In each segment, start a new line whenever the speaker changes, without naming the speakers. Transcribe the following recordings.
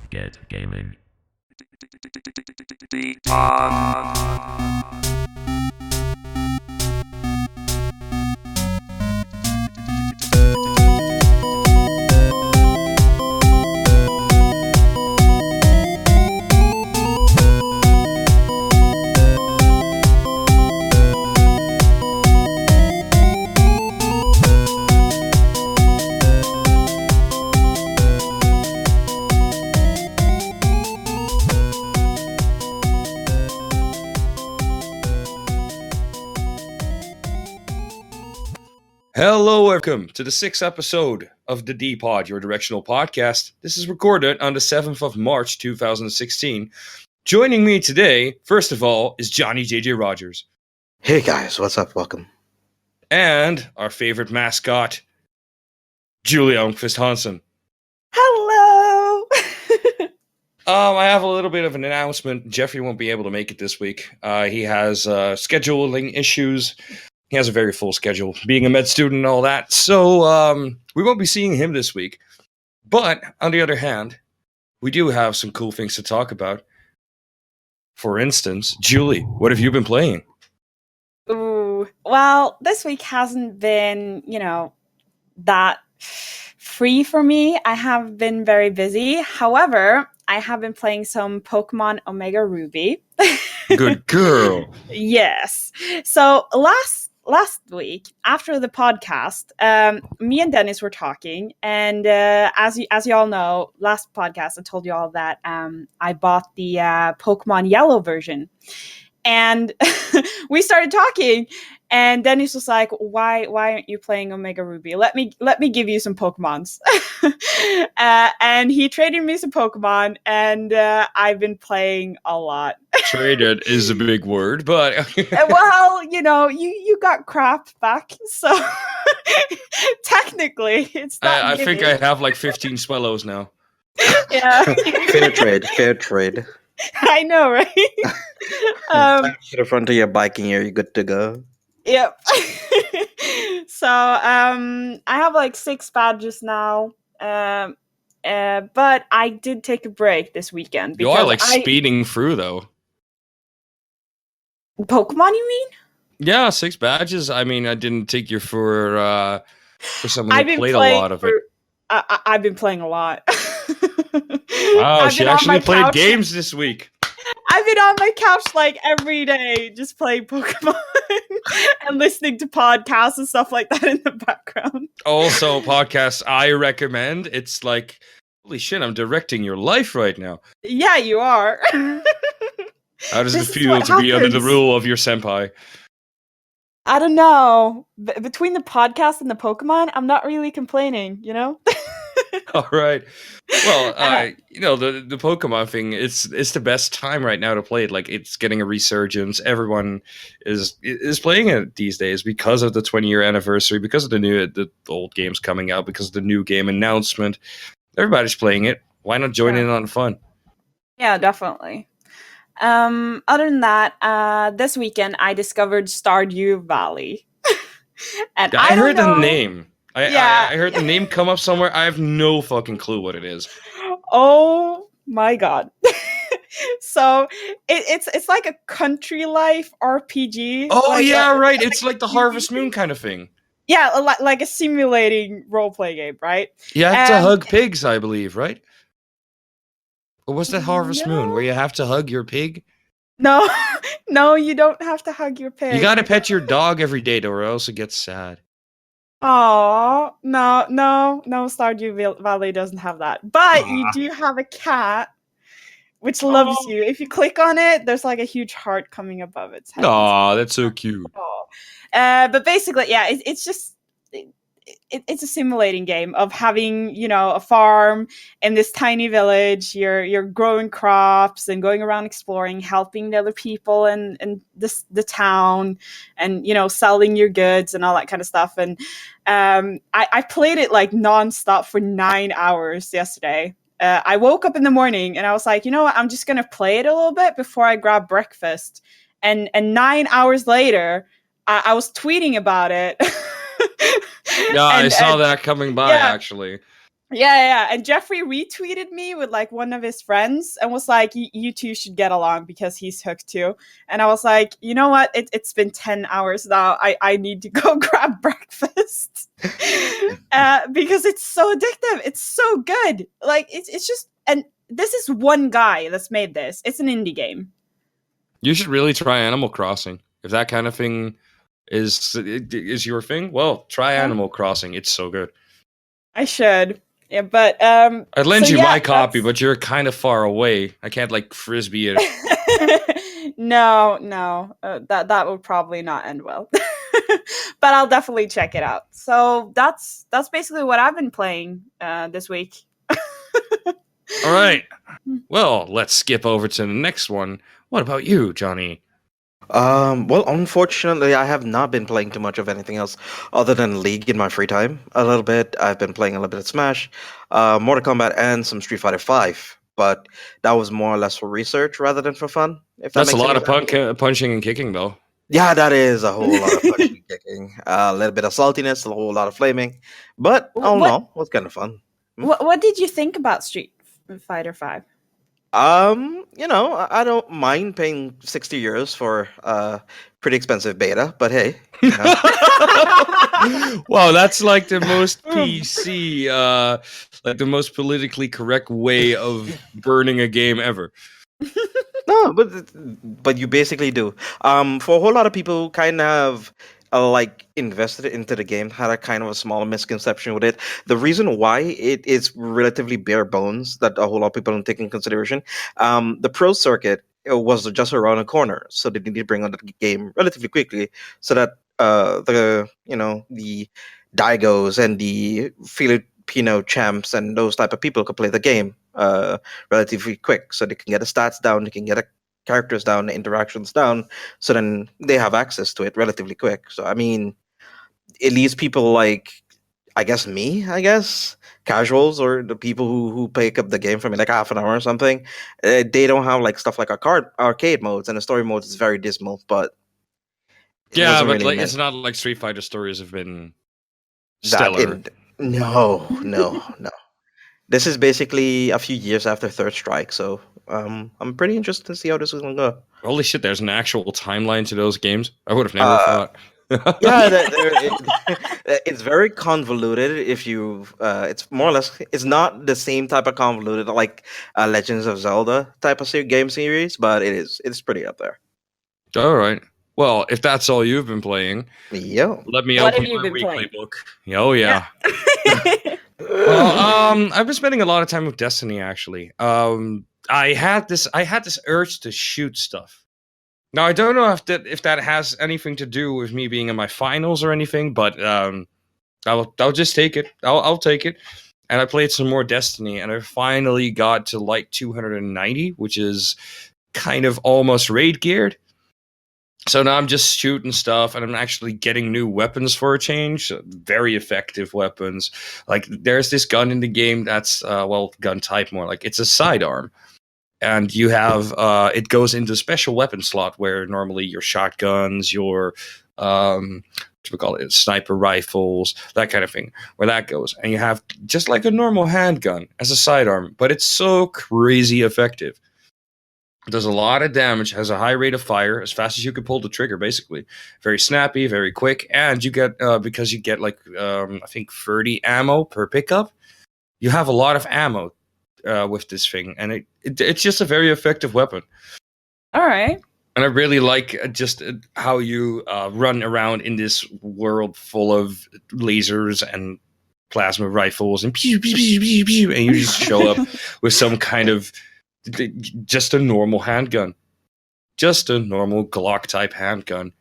Get gaming.
Hello, welcome to the 6th episode of the D-Pod, your directional podcast. This is recorded on the 7th of March, 2016. Joining me today, first of all, is Johnnie Rogers.
Hey guys, what's up? Welcome.
And our favorite mascot, Elmkvist Hansen.
Hello!
I have a little bit of an announcement. Jeffrey won't be able to make it this week. He has scheduling issues. He has a very full schedule, being a med student and all that. So we won't be seeing him this week. But on the other hand, we do have some cool things to talk about. For instance, Julie, what have you been playing?
Ooh, well, this week hasn't been, that free for me. I have been very busy. However, I have been playing some Pokemon Omega Ruby.
Good girl.
Yes. So last week after the podcast, me and Dennis were talking, and as you all know, last podcast I told you all that I bought the Pokemon Yellow version, and we started talking, and Dennis was like, why aren't you playing Omega Ruby? Let me give you some Pokemons. And he traded me some Pokemon, and I've been playing a lot.
Traded is a big word, but
well, you got crap back, so technically it's not
I think I have like 15 Swellows now.
Yeah.
Fair trade.
I know, right?
To the front of your bike and you're good to go.
Yep. So I have like 6 badges now. But I did take a break this weekend.
You are like speeding through though.
Pokemon, you mean?
Yeah, 6 badges. I mean, I didn't take you for someone who played a lot of it.
I've been playing a lot.
Wow, she actually played games this week.
I've been on my couch like every day, just playing Pokemon and listening to podcasts and stuff like that in the background.
Also, podcasts I recommend. It's like, holy shit, I'm directing your life right now.
Yeah, you are.
How does it feel to be under the rule of your senpai?
I don't know. Between the podcast and the Pokemon, I'm not really complaining,
All right. Well, the Pokemon thing, it's the best time right now to play it. Like, it's getting a resurgence. Everyone is playing it these days because of the 20-year anniversary, because of the old games coming out, because of the new game announcement. Everybody's playing it. Why not join in on the fun?
Yeah, definitely. Other than that, this weekend I discovered Stardew Valley. And
I heard the name. I heard the name come up somewhere. I have no fucking clue what it is.
Oh my god. So it's like a country life RPG.
Oh
like
yeah, right. It's like the Harvest Moon kind of thing.
Yeah, like a simulating role-play game, right?
You have to hug pigs, I believe, right? Or was that Harvest Moon, where you have to hug your pig?
No, you don't have to hug your pig.
You gotta pet your dog every day, though, or else it gets sad.
Oh, no, Stardew Valley doesn't have that. But you do have a cat, which loves you. If you click on it, there's like a huge heart coming above its head.
Aw, that's so cute.
But basically, yeah, it's just... It's a simulating game of having, a farm in this tiny village. You're growing crops and going around exploring, helping the other people and the town, and selling your goods and all that kind of stuff. And I played it like nonstop for 9 hours yesterday. I woke up in the morning and I was like, you know what? I'm just gonna play it a little bit before I grab breakfast. And 9 hours later, I was tweeting about it.
Yeah, I saw that coming by, actually.
Yeah. And Jeffrey retweeted me with like one of his friends and was like, you two should get along because he's hooked too. And I was like, you know what? It's been 10 hours now. I need to go grab breakfast. Because it's so addictive. It's so good. Like it's just, and this is one guy that's made this. It's an indie game.
You should really try Animal Crossing. If that kind of thing is your thing, well, try Animal Crossing. It's so good.
I should. Yeah, but
I'd lend you my copy, but you're kind of far away. I can't like frisbee it.
No, that would probably not end well. But I'll definitely check it out. So that's basically what I've been playing this week.
All right. Well, let's skip over to the next one. What about you, Johnny?
Well, unfortunately, I have not been playing too much of anything else other than League in my free time. A little bit. I've been playing a little bit of Smash, Mortal Kombat, and some Street Fighter 5. But that was more or less for research rather than for fun. If that
That's a
makes
lot
any
of
sense.
punching and kicking, though.
Yeah, that is a whole lot of punching and kicking. A little bit of saltiness, a whole lot of flaming. But all in all, it was kind of fun.
What did you think about Street Fighter 5?
I don't mind paying 60 euros for pretty expensive beta, but hey. You know.
Wow, that's like the most PC, like the most politically correct way of burning a game ever.
No, but you basically do. For a whole lot of people who kind of like invested into the game, had a kind of a small misconception with it. The reason why it is relatively bare bones that a whole lot of people don't take in consideration, the pro circuit was just around the corner, so they need to bring on the game relatively quickly, so that the Daigos and the Filipino champs and those type of people could play the game relatively quick, so they can get the stats down, they can get the characters down, the interactions down, so then they have access to it relatively quick. So I mean, it leaves people like, I guess casuals or the people who pick up the game for me like half an hour or something. They don't have like stuff like arcade modes, and the story mode is very dismal. But
yeah, but
really
like it's not like Street Fighter stories have been
that
stellar.
No. This is basically a few years after Third Strike, so I'm pretty interested to see how this is gonna go.
Holy shit, there's an actual timeline to those games? I would have never thought.
Yeah, it's very convoluted. If you, it's more or less, it's not the same type of convoluted like Legends of Zelda type of game series, but it's pretty up there.
All right. Well, if that's all you've been playing,
Yeah.
let me
What
open
have you
my
been
weekly
playing?
book. Oh yeah. Well, I've been spending a lot of time with Destiny actually. I had this urge to shoot stuff. Now I don't know if that has anything to do with me being in my finals or anything, but I'll just take it. I'll take it. And I played some more Destiny, and I finally got to like 290, which is kind of almost raid geared. So now I'm just shooting stuff, and I'm actually getting new weapons for a change. Very effective weapons. Like there's this gun in the game that's gun type more like it's a sidearm, and you have it goes into a special weapon slot where normally your shotguns, your what do we call it, sniper rifles, that kind of thing, where that goes, and you have just like a normal handgun as a sidearm, but it's so crazy effective. It does a lot of damage, has a high rate of fire, as fast as you can pull the trigger, basically. Very snappy, very quick, and you get, because you get like, I think 30 ammo per pickup, you have a lot of ammo with this thing, and it's just a very effective weapon.
All right.
And I really like just how you run around in this world full of lasers and plasma rifles, and pew, pew, pew, pew, pew, and you just show up with some kind of just a normal handgun. Just a normal Glock type handgun.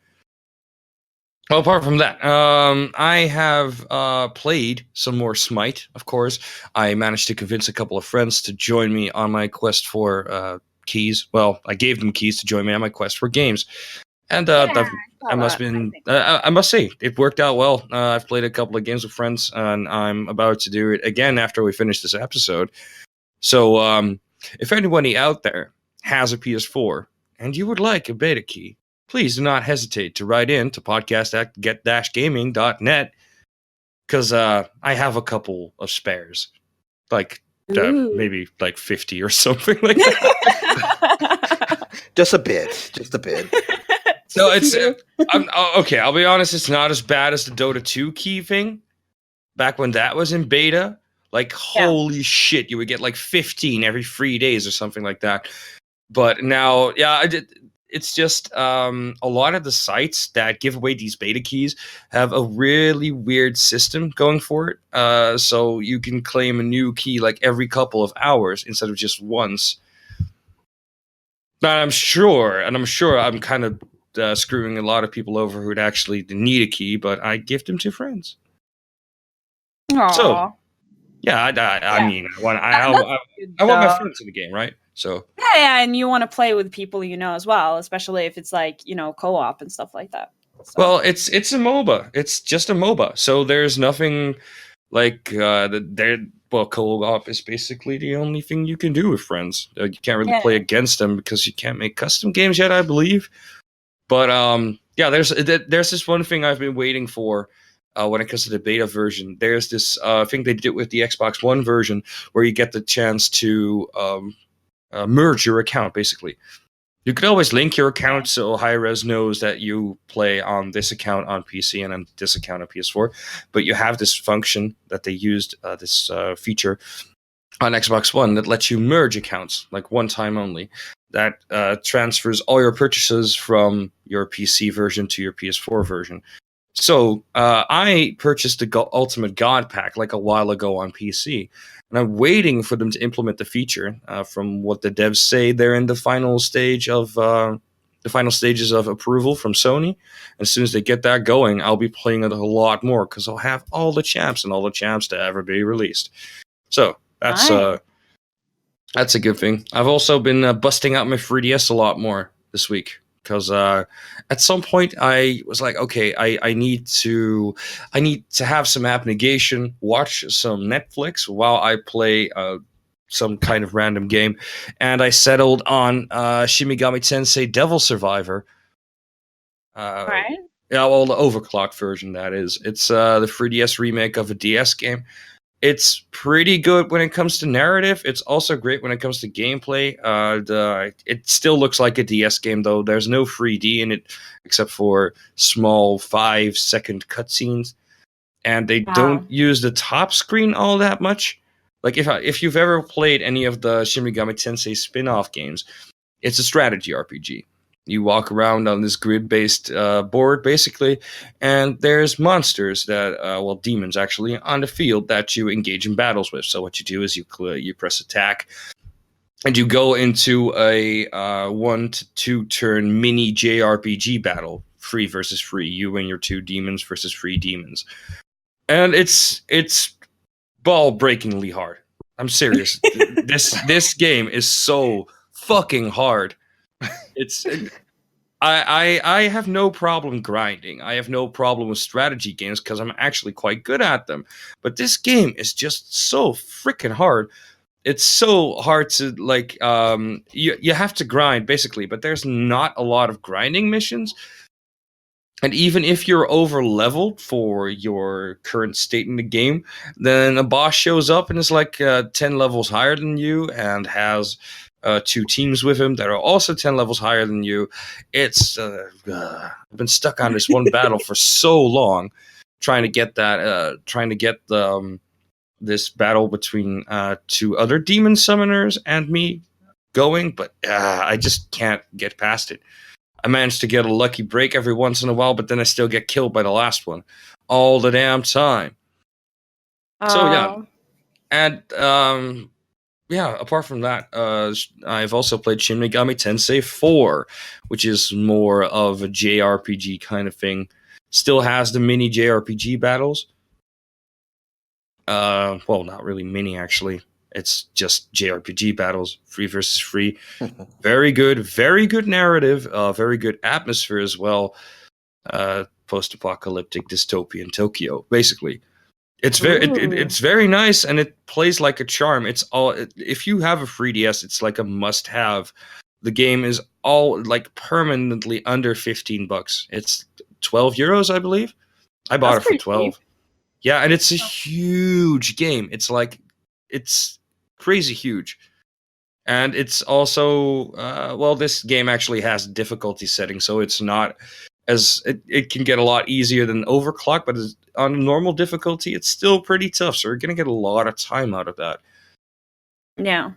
Well, apart from that, I have played some more Smite, of course. I managed to convince a couple of friends to join me on my quest for keys. Well, I gave them keys to join me on my quest for games. And I must say, it worked out well. I've played a couple of games with friends, and I'm about to do it again after we finish this episode. So, if anybody out there has a PS4 and you would like a beta key, please do not hesitate to write in to podcast@get-gaming.net, because I have a couple of spares. like
Ooh.
maybe like 50 or something like that.
Just a bit.
So okay. I'll be honest. It's not as bad as the Dota 2 key thing. Back when that was in beta, like holy shit, you would get like 15 every 3 days or something like that. But now, it's just a lot of the sites that give away these beta keys have a really weird system going for it. So you can claim a new key like every couple of hours instead of just once. Now I'm sure I'm kind of screwing a lot of people over who'd actually need a key, but I gift them to friends.
Aww.
So, yeah, I mean, I want my friends in the game, right? So
yeah, and you want to play with people you know as well, especially if it's like co-op and stuff like that. So.
Well, it's a MOBA. It's just a MOBA, so there's nothing like co-op is basically the only thing you can do with friends. You can't really play against them because you can't make custom games yet, I believe. But there's this one thing I've been waiting for. When it comes to the beta version, there's this thing they did with the Xbox One version where you get the chance to merge your account, basically. You could always link your account so Hi-Res knows that you play on this account on PC and on this account on PS4, but you have this function that they used, this feature on Xbox One that lets you merge accounts, like one time only. That transfers all your purchases from your PC version to your PS4 version. So I purchased the Ultimate God Pack like a while ago on PC, and I'm waiting for them to implement the feature. From what the devs say, they're in the final stages of approval from Sony. As soon as they get that going, I'll be playing it a lot more because I'll have all the champs to ever be released. So that's a good thing. I've also been busting out my 3DS a lot more this week. Because at some point I was like, okay, I need to have some abnegation, watch some Netflix while I play some kind of random game, and I settled on Shin Megami Tensei Devil Survivor.
Right.
Yeah, well, the overclocked version, that is. It's the 3DS remake of a DS game. It's pretty good when it comes to narrative. It's also great when it comes to gameplay. It still looks like a DS game, though. There's no 3D in it, except for small 5-second cutscenes. And they don't use the top screen all that much. Like, if you've ever played any of the Shin Megami Tensei spin-off games, it's a strategy RPG. You walk around on this grid-based board, basically, and there's monsters demons actually, on the field that you engage in battles with. So what you do is you press attack, and you go into a 1 to 2 turn mini JRPG battle, 3 versus 3. You and your 2 demons versus 3 demons, and it's ball-breakingly hard. I'm serious. This game is so fucking hard. I have no problem grinding. I have no problem with strategy games because I'm actually quite good at them. But this game is just so freaking hard. It's so hard to you have to grind basically, but there's not a lot of grinding missions. And even if you're over leveled for your current state in the game, then a boss shows up and is like 10 levels higher than you and has 2 teams with him that are also 10 levels higher than you. It's I've been stuck on this one battle for so long, trying to get this battle between 2 other demon summoners and me going, but I just can't get past it. I managed to get a lucky break every once in a while, but then I still get killed by the last one all the damn time. So yeah, and apart from that, I've also played Shin Megami Tensei 4, which is more of a JRPG kind of thing. Still has the mini JRPG battles. Well, not really mini, actually. It's just JRPG battles, 3 versus 3. Very good narrative, very good atmosphere as well. Post-apocalyptic dystopian Tokyo, basically. It's very nice, and it plays like a charm. If you have a 3DS, it's like a must-have. The game is all like permanently under $15. It's €12, I believe. I bought it for 12. Cheap. Yeah, and it's a huge game. It's like it's crazy huge. And it's also, this game actually has difficulty settings, so it's not as, it can get a lot easier than overclock, but on normal difficulty, it's still pretty tough, so you're going to get a lot of time out of that.
Yeah,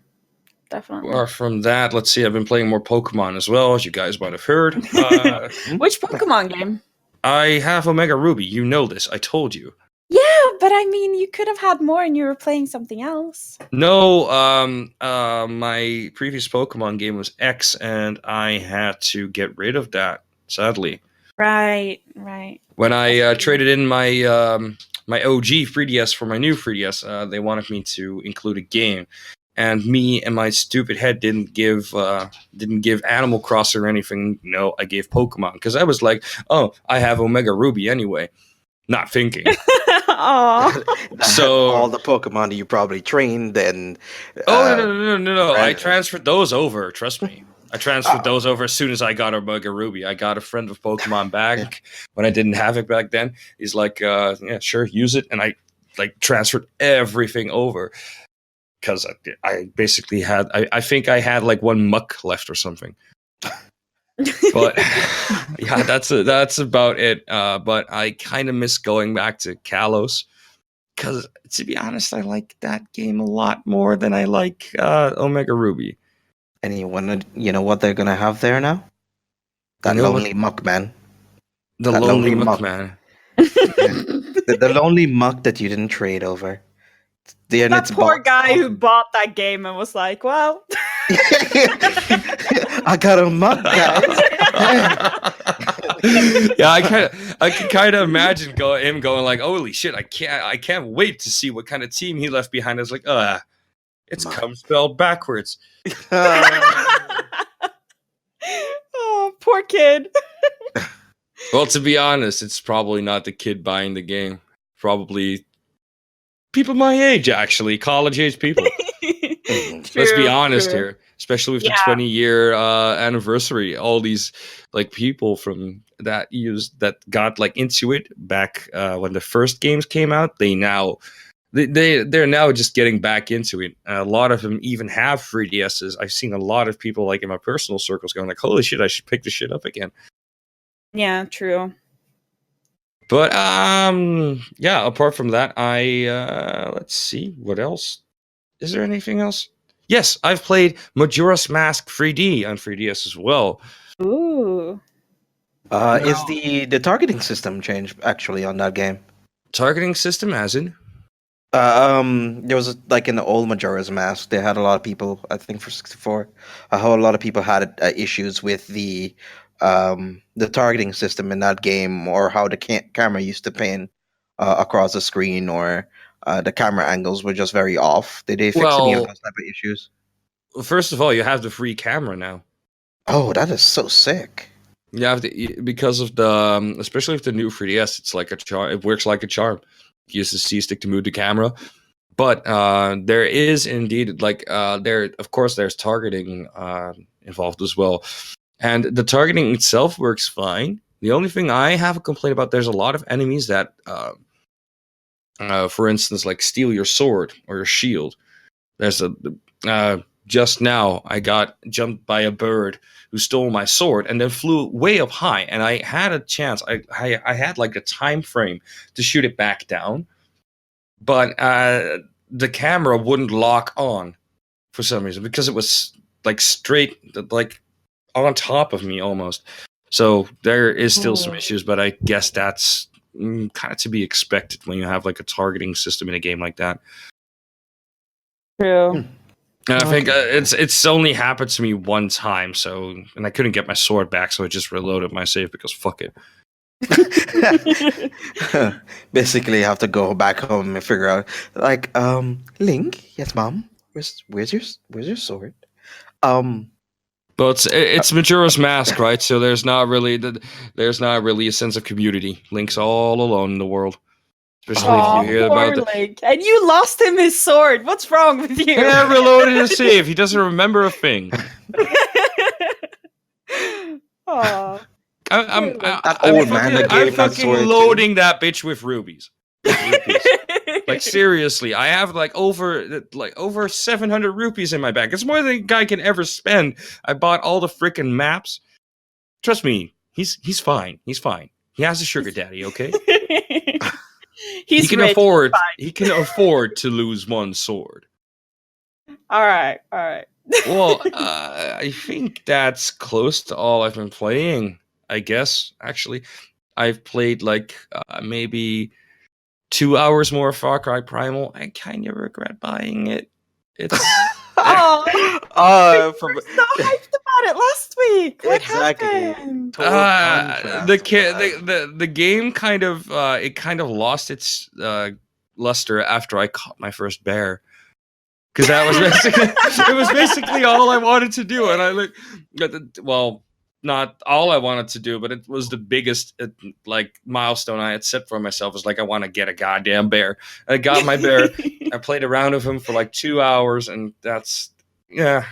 definitely.
Or from that, let's see, I've been playing more Pokemon as well, as you guys might have heard.
Which Pokemon game?
I have Omega Ruby, you know this, I told you.
Yeah, but I mean, you could have had more and you were playing something else.
No, my previous Pokemon game was X, and I had to get rid of that, sadly.
Right.
When I traded in my my OG 3DS for my new 3DS, they wanted me to include a game, and me and my stupid head didn't give Animal Crossing or anything. No, I gave Pokemon because I was like, oh, I have Omega Ruby anyway, not thinking. So
all the Pokemon you probably trained, and
no! I transferred those over. Trust me, I transferred those over as soon as I got Omega Ruby. I got a friend of Pokemon back when I didn't have it back then. He's like, yeah, sure, use it, and I like transferred everything over because I basically had. I think I had like one muck left or something. But yeah, that's about it. But I kind of miss going back to Kalos because, to be honest, I like that game a lot more than I like Omega Ruby.
And you know what they're gonna have there now? That lonely muck man.
The lonely muck man.
The lonely muck that you didn't trade over.
That poor guy who bought that game and was like, well...
I got a muck, guys.
Yeah, I can kind of imagine him going like, "Holy shit! I can't wait to see what kind of team he left behind." I was like, it's come spelled backwards.
Oh, poor kid.
Well, to be honest, it's probably not the kid buying the game. Probably people my age, actually, college-age people. Let's be honest here, especially with the 20-year anniversary. All these like people from that got like into it back when the first games came out. They're now just getting back into it. A lot of them even have 3DSs. I've seen a lot of people like in my personal circles going like, "Holy shit, I should pick this shit up again."
Yeah, true.
But yeah. Apart from that, let's see what else. Is there anything else? Yes, I've played Majora's Mask 3D on 3DS as well.
Ooh.
Is the targeting system changed actually on that game?
Targeting system, as in?
There was like in the old Majora's Mask, they had a lot of people. I think for 64, how a lot of people had issues with the targeting system in that game, or how the camera used to pan across the screen, or the camera angles were just very off. Did they fix any of those type of issues?
First of all, you have the free camera now.
Oh, that is so sick.
You have because of the, especially with the new 3DS, it's like a charm. It works like a charm. You use the C stick to move the camera, but there is indeed like of course there's targeting involved as well, and the targeting itself works fine. The only thing I have a complaint about, there's a lot of enemies that for instance, like steal your sword or your shield. There's just now I got jumped by a bird who stole my sword and then flew way up high, and I had a chance. I had like a time frame to shoot it back down, but the camera wouldn't lock on for some reason because it was like straight, like on top of me almost. So there is still some issues, but I guess that's kind of to be expected when you have like a targeting system in a game like that.
True.
And I think it's only happened to me one time, and I couldn't get my sword back, so I just reloaded my save because fuck it.
Basically, you have to go back home and figure out, like, Link, yes, Mom, where's your sword?
But it's Majora's Mask, right? So there's not really a sense of community. Link's all alone in the world. Especially if you hear about
Link. And you lost him his sword. What's wrong with you?
Yeah, reloaded his save. He doesn't remember a thing.
I'm
fucking loading that bitch with rubies. Like seriously, I have like over 700 rupees in my bag. It's more than a guy can ever spend. I bought all the freaking maps. Trust me, he's fine. He's fine. He has a sugar daddy, okay?
He's
he can
rich,
afford
fine.
he can afford to lose one sword.
All right.
Well, I think that's close to all I've been playing. I guess actually, I've played like maybe 2 hours more of Far Cry Primal. I kind of regret buying it. It's
Oh,
From
you were so hyped about it last week. What
Exactly.
happened?
total contrast
the
of that.
the game kind of it kind of lost its luster after I caught my first bear. Because that was basically all I wanted to do, and I well, not all I wanted to do, but it was the biggest like milestone I had set for myself. Was like I want to get a goddamn bear. And I got my bear. I played around with him for like 2 hours, and that's
So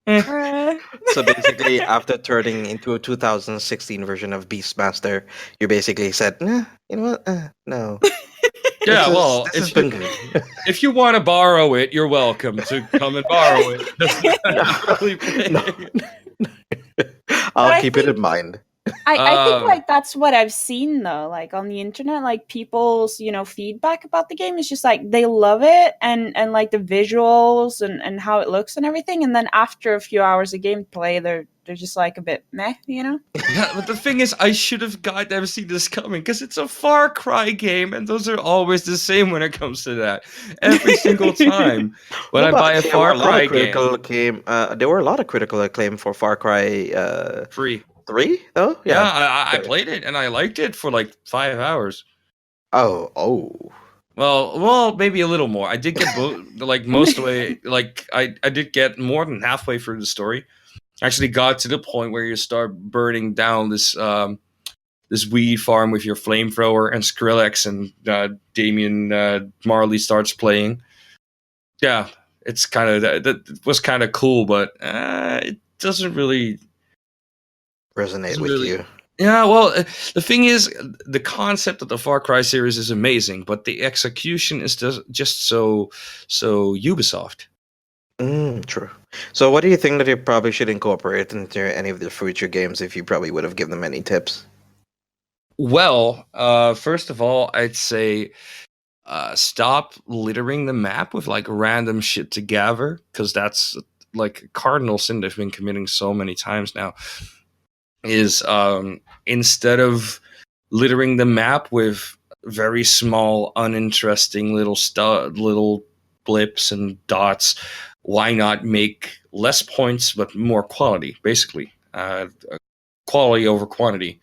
basically, after turning into a 2016 version of Beastmaster, you basically said, you know what? No.
Yeah,
This has been good.
if you want to borrow it, you're welcome to come and borrow it.
I'll
I
keep it in
think-
mind.
I think like that's what I've seen though, like on the internet, like people's feedback about the game is just like they love it and like the visuals and how it looks and everything, and then after a few hours of gameplay, they're just like a bit meh,
Yeah, but the thing is, I should have never seen this coming because it's a Far Cry game, and those are always the same when it comes to that. Every single time when I buy a Far Cry game,
there were a lot of critical acclaim for Far Cry
3.
3, though.
Yeah, I played it and I liked it for like 5 hours.
Oh.
Well, maybe a little more. I did get like most of the way. Like I did get more than halfway through the story. Actually, got to the point where you start burning down this this weed farm with your flamethrower, and Skrillex and Damian Marley starts playing. Yeah, it's kind of that was kind of cool, but it doesn't really
Resonate with you.
Yeah, well, the thing is, the concept of the Far Cry series is amazing, but the execution is just so Ubisoft.
True. So what do you think that you probably should incorporate into any of the future games if you probably would have given them any tips?
Well, first of all, I'd say stop littering the map with like random shit to gather, because that's like a cardinal sin they've been committing so many times now. Is instead of littering the map with very small, uninteresting little blips and dots, why not make less points but more quality? Basically, quality over quantity.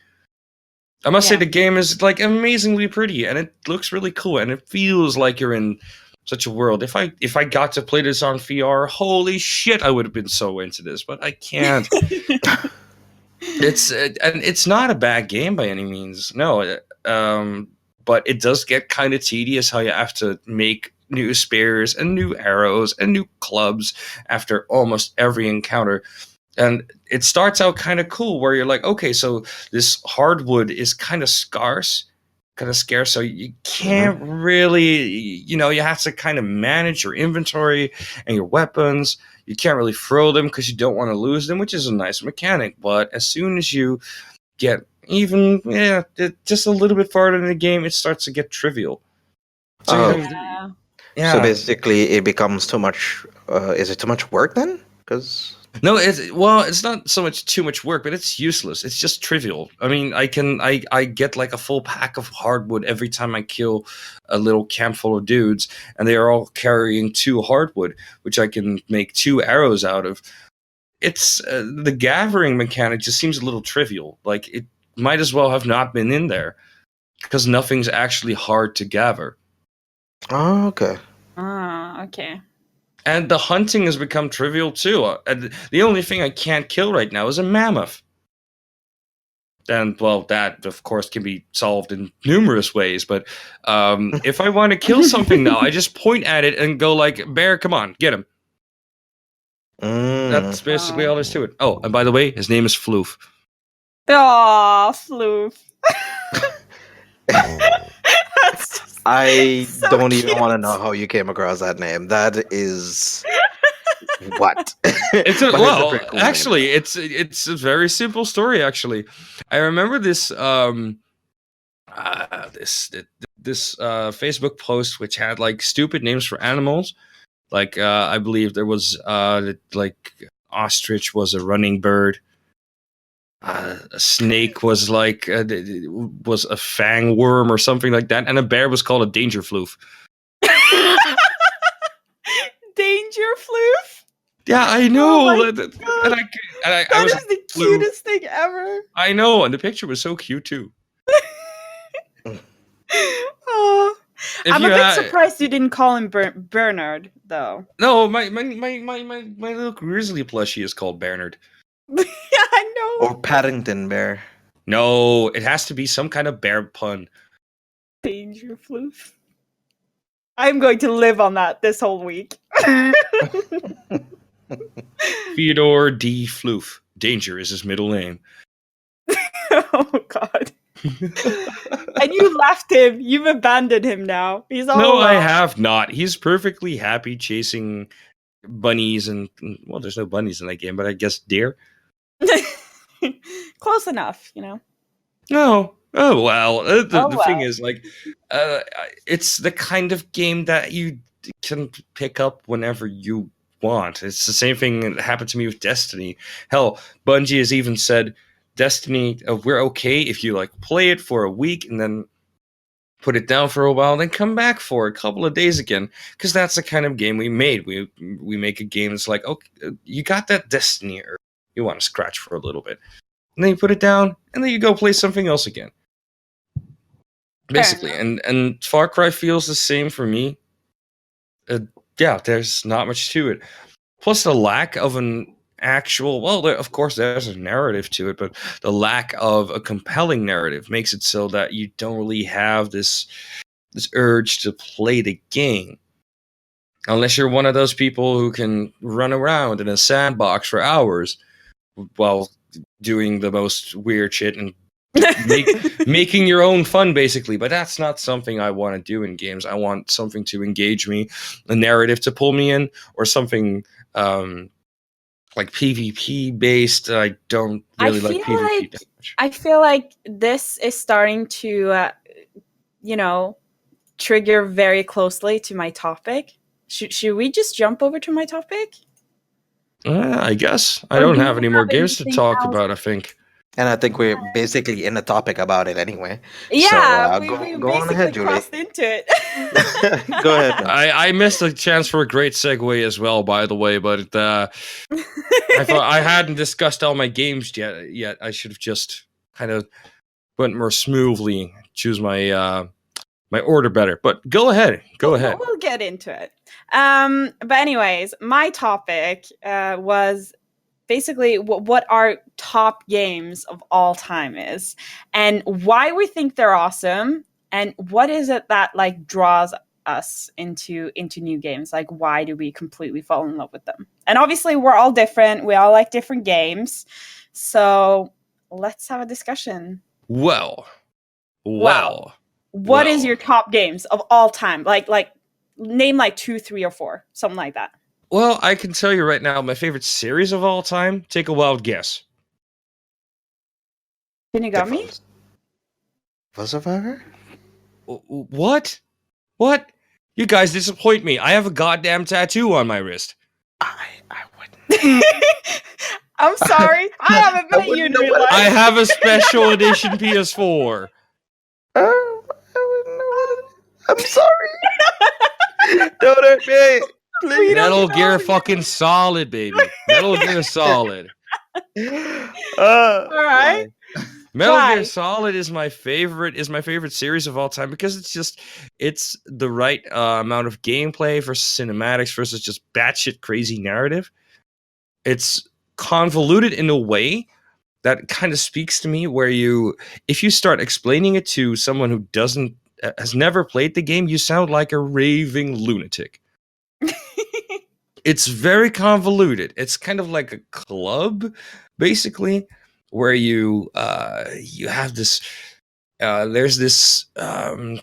I must say the game is like amazingly pretty, and it looks really cool, and it feels like you're in such a world. If I got to play this on VR, holy shit, I would have been so into this, but I can't. It's not a bad game by any means, no. But it does get kind of tedious how you have to make new spears and new arrows and new clubs after almost every encounter. And it starts out kind of cool where you're like, okay, so this hardwood is kind of scarce, so you can't really, you have to kind of manage your inventory and your weapons. You can't really throw them because you don't want to lose them, which is a nice mechanic. But as soon as you get even, just a little bit farther in the game, it starts to get trivial. So
So basically, it becomes too much. Is it too much work then? Because
no, it's not so much too much work, but it's useless. It's just trivial. I mean, I get like a full pack of hardwood every time I kill a little camp full of dudes, and they are all carrying 2 hardwood, which I can make 2 arrows out of. It's the gathering mechanic just seems a little trivial. Like it might as well have not been in there, because nothing's actually hard to gather.
Oh, okay.
Okay.
And the hunting has become trivial too. The only thing I can't kill right now is a mammoth. And, well, that, of course, can be solved in numerous ways. But if I want to kill something now, I just point at it and go like, bear, come on, get him. That's basically all there is to it. Oh, and by the way, his name is Floof.
Oh, Floof. That's just
I
So
don't
cute.
even want to know how you came across that name. That is what?
It's a,
But
well,
pretty cool name.
actually, it's a very simple story. Actually, I remember this this Facebook post which had like stupid names for animals. Like I believe there was like ostrich was a running bird. A snake was like was a fang worm or something like that, and a bear was called a danger floof.
Danger floof.
Yeah, I
Oh
know.
my
and
God.
I
That
was
is the
floof.
cutest thing ever.
I know, and the picture was so cute too.
Oh,
If
I'm a
you
bit
had
surprised you didn't call him Bernard, though.
no, my little grizzly plushie is called Bernard.
Yeah, I know.
Or Paddington Bear.
No, it has to be some kind of bear pun.
Danger floof. I'm going to live on that this whole week.
Theodore D. Floof. Danger is his middle name.
Oh God. And you left him. You've abandoned him now. He's all
No, I
alone.
have not. He's perfectly happy chasing bunnies and well, there's no bunnies in that game, but I guess deer.
Close enough, you know.
No. Oh well. The thing
well.
is, like, it's the kind of game that you can pick up whenever you want. It's the same thing that happened to me with Destiny. Hell, Bungie has even said, Destiny, we're okay if you like play it for a week and then put it down for a while, then come back for a couple of days again, because that's the kind of game we made. We make a game that's like, okay, you got that Destiny, or you want to scratch for a little bit, and then you put it down, and then you go play something else again. Basically, and Far Cry feels the same for me. Yeah, there's not much to it. Plus the lack of an actual, well, of course there's a narrative to it, but the lack of a compelling narrative makes it so that you don't really have this urge to play the game. Unless you're one of those people who can run around in a sandbox for hours while doing the most weird shit and making your own fun, basically. But that's not something I want to do in games. I want something to engage me, a narrative to pull me in, or something like PvP based. I don't really like PvP that much.
I feel like this is starting to, trigger very closely to my topic. Should we just jump over to my topic?
I guess. I don't have any more games to talk
else?
about, I think.
And I think we're basically in a topic about it anyway.
Yeah,
So,
we
go
basically
on ahead, Julie.
crossed into it.
Go ahead.
I missed a chance for a great segue as well, by the way, but I thought I hadn't discussed all my games yet. I should have just kind of went more smoothly, choose my my order better. But go ahead. Go ahead.
We'll get into it. But anyways, my topic was basically what our top games of all time is, and why we think they're awesome, and what is it that like draws us into new games. Like, why do we completely fall in love with them? And obviously, we're all different. We all like different games. So let's have a discussion.
Well.
What is your top games of all time? Like name like 2, 3, or 4, something like that.
Well, I can tell you right now, my favorite series of all time. Take a wild guess.
Megami?
Survivor?
What? What? You guys disappoint me. I have a goddamn tattoo on my wrist.
I wouldn't.
I'm sorry. I haven't met you in real life.
I have a special edition PS4.
I wouldn't know what it is. I'm sorry. Don't hurt me. Please.
Metal Gear fucking Solid, baby. Metal Gear Solid.
All right.
Metal Gear Solid is my favorite series of all time because it's the right amount of gameplay versus cinematics versus just batshit crazy narrative. It's convoluted in a way that kind of speaks to me, where if you start explaining it to someone who has never played the game, you sound like a raving lunatic. It's very convoluted. It's kind of like a club, basically, where you have this there's this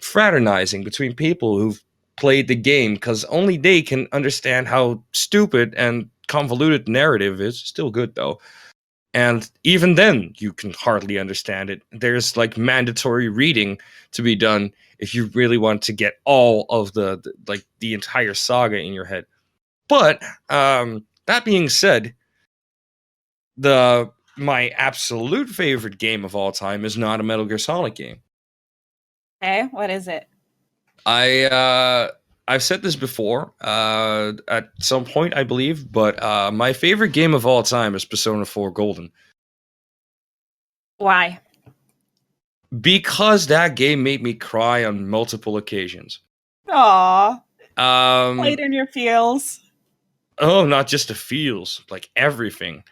fraternizing between people who've played the game, because only they can understand how stupid and convoluted narrative is. Still good though. And even then, you can hardly understand it. There's like mandatory reading to be done if you really want to get all of the entire saga in your head. But that being said, my absolute favorite game of all time is not a Metal Gear Solid game.
Okay, what is it?
I've said this before at some point, I believe, but my favorite game of all time is Persona 4 Golden.
Why?
Because that game made me cry on multiple occasions.
Aw. Played in your feels.
Oh, not just the feels, like everything.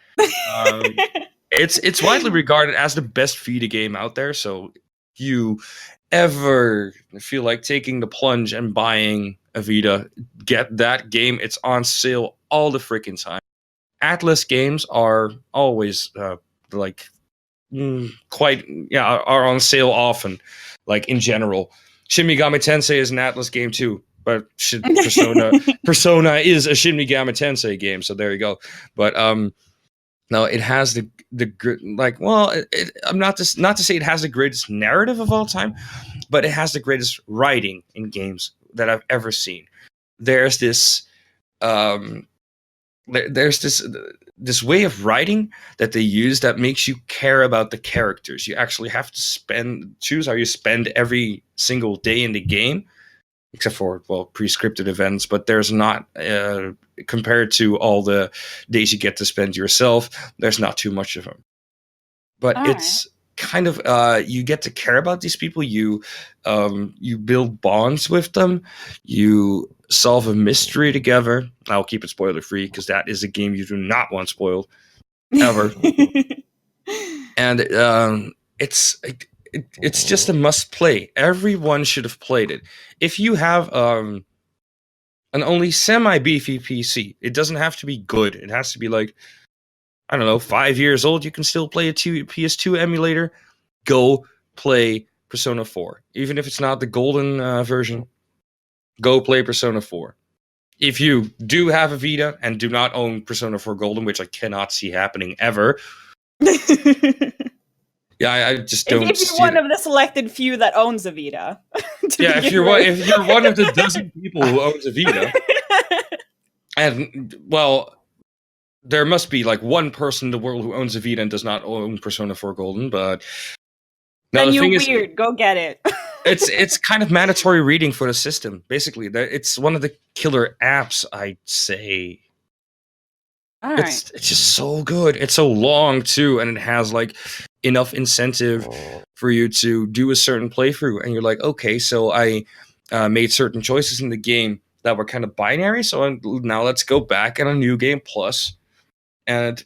It's widely regarded as the best Vita game out there. So you ever feel like taking the plunge and buying a Vita, get that game. It's on sale all the freaking time. Atlas games are always are on sale often, like in general. Shin Megami Tensei is an Atlas game too, but Persona is a Shin Megami Tensei game, so there you go. But no, it has I'm not to say it has the greatest narrative of all time, but it has the greatest writing in games that I've ever seen. There's this this way of writing that they use that makes you care about the characters. You actually have to choose how you spend every single day in the game, except for, pre-scripted events, but there's not, compared to all the days you get to spend yourself, there's not too much of them. But it's kind of, you get to care about these people, you build bonds with them, you solve a mystery together. I'll keep it spoiler-free, because that is a game you do not want spoiled, ever. And it's just a must-play. Everyone should have played it. If you have an only semi-beefy PC, it doesn't have to be good. It has to be 5 years old. You can still play a PS2 emulator. Go play Persona 4. Even if it's not the golden version, go play Persona 4. If you do have a Vita and do not own Persona 4 Golden, which I cannot see happening ever... Yeah, I just don't.
If you're one of the selected few that owns a Vita.
If you're one of the dozen people who owns a Vita, and there must be one person in the world who owns a Vita and does not own Persona 4 Golden. But
now the thing is, weird. Go get it.
it's kind of mandatory reading for the system. Basically, it's one of the killer apps, I'd say.
All right.
It's just so good. It's so long too, and it has enough incentive for you to do a certain playthrough, and you're like, okay, so I made certain choices in the game that were kind of binary, so now let's go back in a new game plus and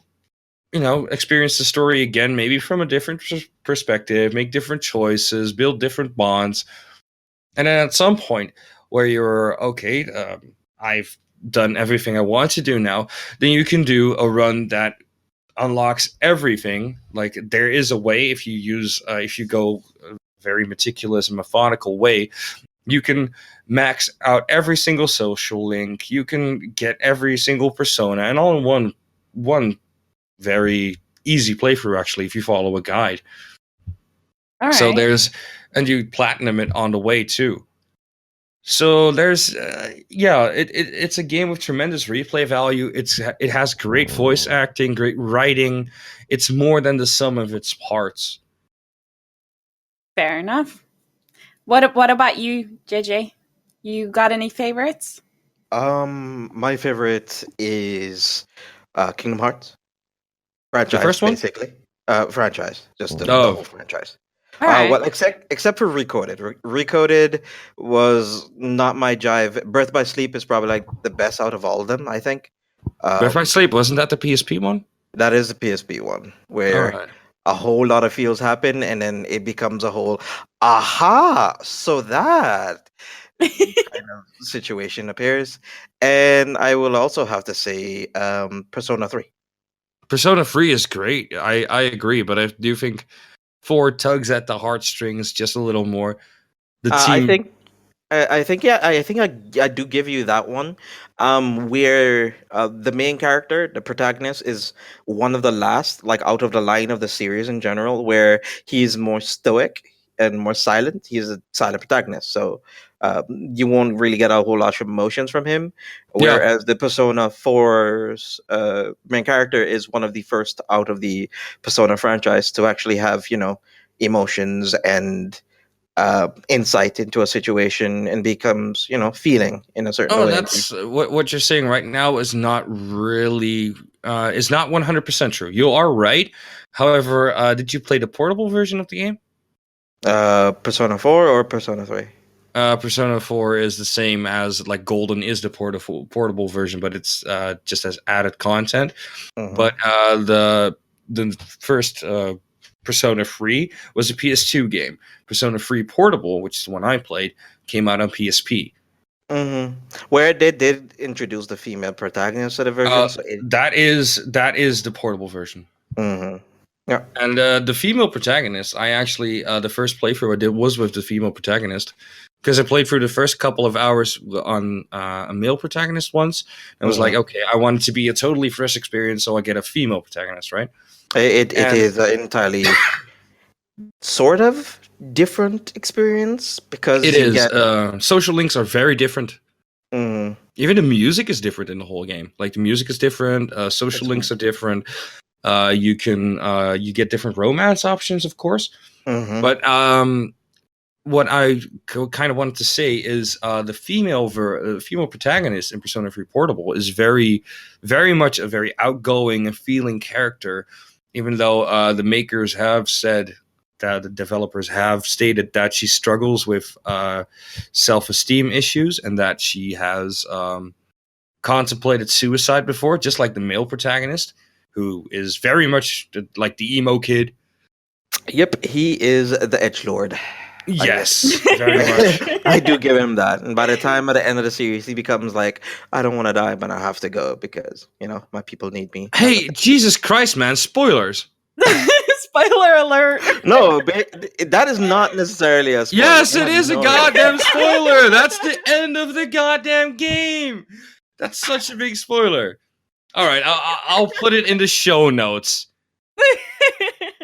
experience the story again, maybe from a different perspective, make different choices, build different bonds, and then at some point where you're I've done everything I want to do now, then you can do a run that unlocks everything. There is a way, if you go a very meticulous and methodical way, you can max out every single social link, you can get every single persona, and all in one very easy playthrough, actually, if you follow a guide.
All right.
So and you platinum it on the way too. So there's it's a game with tremendous replay value. It has great voice acting, great writing. It's more than the sum of its parts.
Fair enough. What about you, JJ? You got any favorites?
My favorite is Kingdom Hearts franchise.
The first one?
Basically. Franchise, just the whole franchise.
All right.
Except for Recoded. Recoded was not my jive. Birth by Sleep is probably the best out of all of them, I think.
Birth by Sleep, wasn't that the PSP one?
That is the PSP one, where a whole lot of feels happen, and then it becomes a whole so that kind of situation appears. And I will also have to say Persona 3.
Persona 3 is great. I agree, but I do think 4 tugs at the heartstrings just a little more. The
I
team.
think I do give you that one. Where the main character, the protagonist, is one of the last, like out of the line of the series in general, where he's more stoic and more silent. He's a silent protagonist, so you won't really get a whole lot of emotions from him.
Yeah.
Whereas the Persona 4's main character is one of the first out of the Persona franchise to actually have, emotions and insight into a situation, and becomes, feeling in a certain
Oh,
way.
that's what you're saying right now is not really is not 100% true. You are right. However, did you play the portable version of the game?
Persona 4 or Persona 3?
Persona 4 is the same as like Golden is the portable version, but it's just as added content.
Mhm.
But the first Persona 3 was a PS2 game. Persona 3 Portable, which is the one I played, came out on PSP.
Where they did introduce the female protagonist of the version.
That is the portable version.
Yeah.
And the female protagonist, I actually the first playthrough I did was with the female protagonist, because I played through the first couple of hours on a male protagonist once. And I was like, okay, I want it to be a totally fresh experience, so I get a female protagonist, right?
It is an entirely sort of different experience, because
It
you
is.
get
Social links are very different.
Mhm.
Even the music is different in the whole game. Like the music is different. Social links are different. You can you get different romance options, of course. But what I kind of wanted to say is the female protagonist in Persona 3 Portable is very, very much a very outgoing and feeling character. Even though the makers have said that the developers have stated that she struggles with self-esteem issues and that she has contemplated suicide before, just like the male protagonist, who is very much like the emo kid.
Yep, he is the edgelord.
Yes, very much.
I do give him that. And by the time at the end of the series, he becomes like, I don't want to die, but I have to go because, my people need me.
Hey, Jesus Christ, man. Spoilers.
Spoiler alert.
No, that is not necessarily a spoiler.
Yes, it is a goddamn spoiler. That's the end of the goddamn game. That's such a big spoiler. All right, I'll put it in the show notes.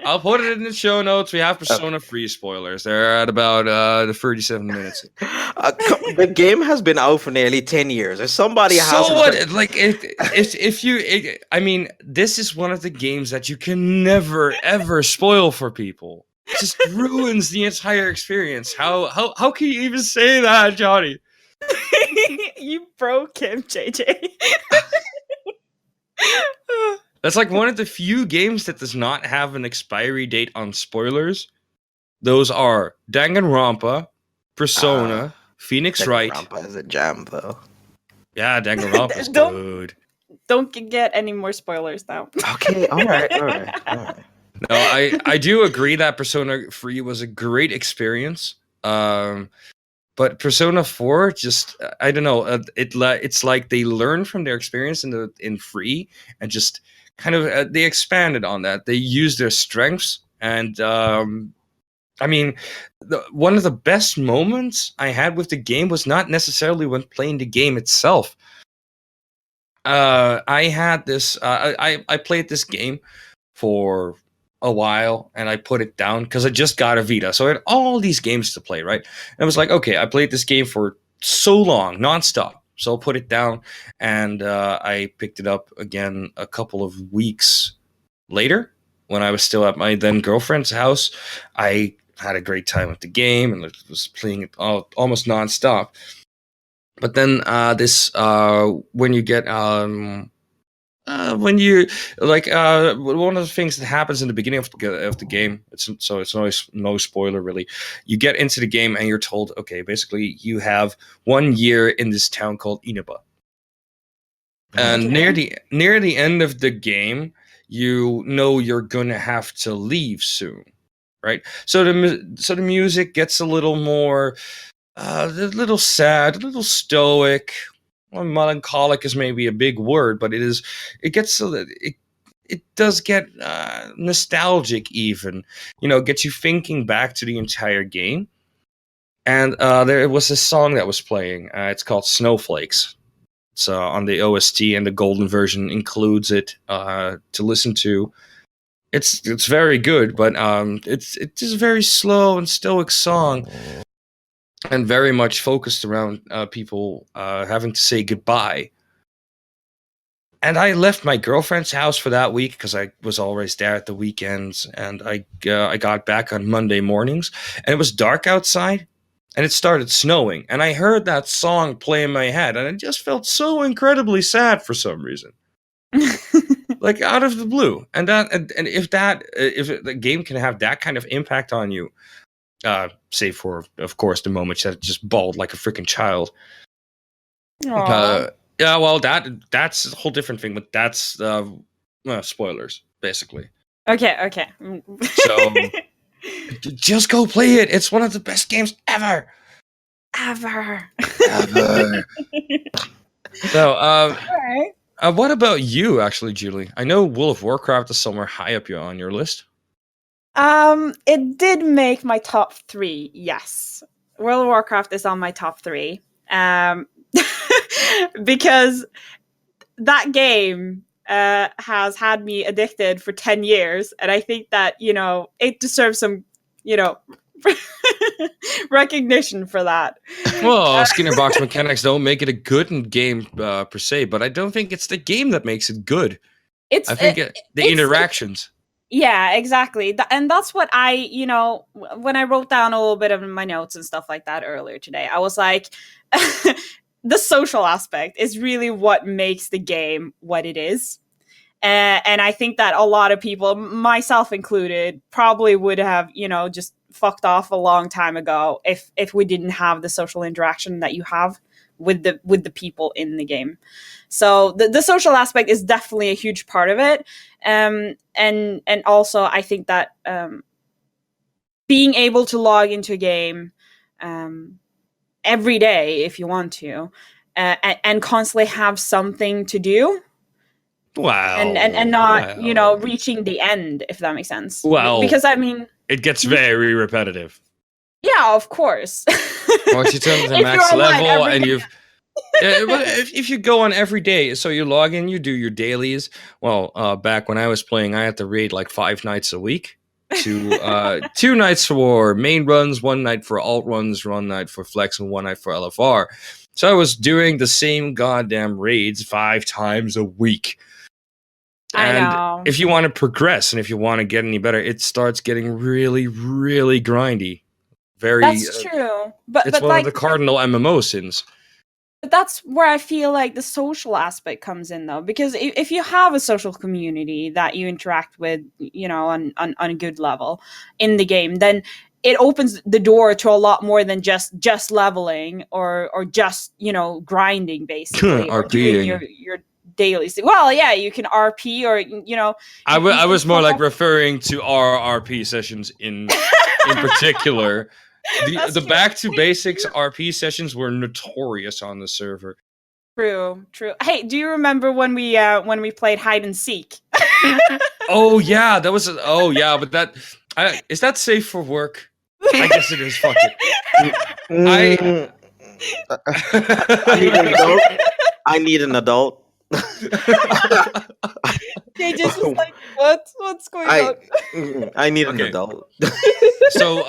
I'll put it in the show notes. We have Persona 3 spoilers. They're at about 37 minutes.
The game has been out for nearly 10 years. If somebody has...
So what? Like, if you... I mean, this is one of the games that you can never, ever spoil for people. It just ruins the entire experience. How can you even say that, Johnny?
You broke him, JJ.
That's like one of the few games that does not have an expiry date on spoilers. Those are Danganronpa, Persona, Phoenix Wright.
Danganronpa is a jam, though.
Yeah, Danganronpa is good.
Don't get any more spoilers now.
Okay, all right.
No, I do agree that Persona 3 was a great experience. But Persona 4 just, I don't know, it's like they learned from their experience in 3 and just kind of they expanded on that. They used their strengths, and I mean, one of the best moments I had with the game was not necessarily when playing the game itself. I had this. I played this game for a while, and I put it down because I just got a Vita, so I had all these games to play. Right, and I was like, okay, I played this game for so long, nonstop. So I'll put it down, and I picked it up again a couple of weeks later when I was still at my then girlfriend's house. I had a great time with the game and was playing it almost nonstop. But then when you get when you like one of the things that happens in the beginning of the game, it's always no spoiler really. You get into the game and you're told, okay, basically you have 1 year in this town called Inaba, and near the end of the game, you know you're gonna have to leave soon, right? So the music gets a little more, a little sad, a little stoic. Well, melancholic is maybe a big word, but it it does get nostalgic, even, gets you thinking back to the entire game. And there was a song that was playing. It's called Snowflakes. It's on the OST, and the golden version includes it to listen to. It's very good, but it's just a very slow and stoic song, and very much focused around people having to say goodbye. And I left my girlfriend's house for that week because I was always there at the weekends, and I got back on Monday mornings, and it was dark outside, and it started snowing, and I heard that song play in my head, and I just felt so incredibly sad for some reason. Like, out of the blue. And if the game can have that kind of impact on you, save for, of course, the moments that just bawled like a freaking child. Yeah, well, that's a whole different thing, but that's spoilers, basically.
Okay.
So just go play it. It's one of the best games ever.
Ever.
So,
All right.
What about you, actually, Julie? I know World of Warcraft is somewhere high up on your list.
It did make my top 3. Yes, World of Warcraft is on my top 3. Because that game has had me addicted for 10 years, and I think that it deserves some recognition for that.
Well, Skinner box mechanics don't make it a good game per se, but I don't think it's the game that makes it good. I think the interactions.
Yeah, exactly. And that's what when I wrote down a little bit of my notes and stuff like that earlier today, I was like, the social aspect is really what makes the game what it is. And I think that a lot of people, myself included, probably would have, just fucked off a long time ago if we didn't have the social interaction that you have with the people in the game. So the social aspect is definitely a huge part of it. And also I think that being able to log into a game every day if you want to, and constantly have something to do.
Wow.
And not, reaching the end, if that makes sense.
Well,
because I mean,
it gets very repetitive.
Yeah, of course.
Once you turn to the max level, and if you go on every day, so you log in, you do your dailies. Well, back when I was playing, I had to raid like 5 nights a week. 2 nights for main runs, 1 night for alt runs, 1 night for flex, and 1 night for LFR. So I was doing the same goddamn raids 5 times a week. And
I know.
if you want to progress and if you want to get any better, it starts getting really, really grindy.
That's true. But
it's one of the cardinal MMO sins.
But that's where I feel like the social aspect comes in, though, because if you have a social community that you interact with, on a good level in the game, then it opens the door to a lot more than just leveling or just grinding, basically, or doing your daily. Well, yeah, you can RP or
I was more like referring to our RP sessions in particular. The back to basics RP sessions were notorious on the server.
True. Hey, do you remember when we played hide and seek?
Oh yeah, that was. Oh yeah, but that is that safe for work? I guess it is. Fuck it.
I need an adult.
They just was like, what's going on?
I need an adult.
So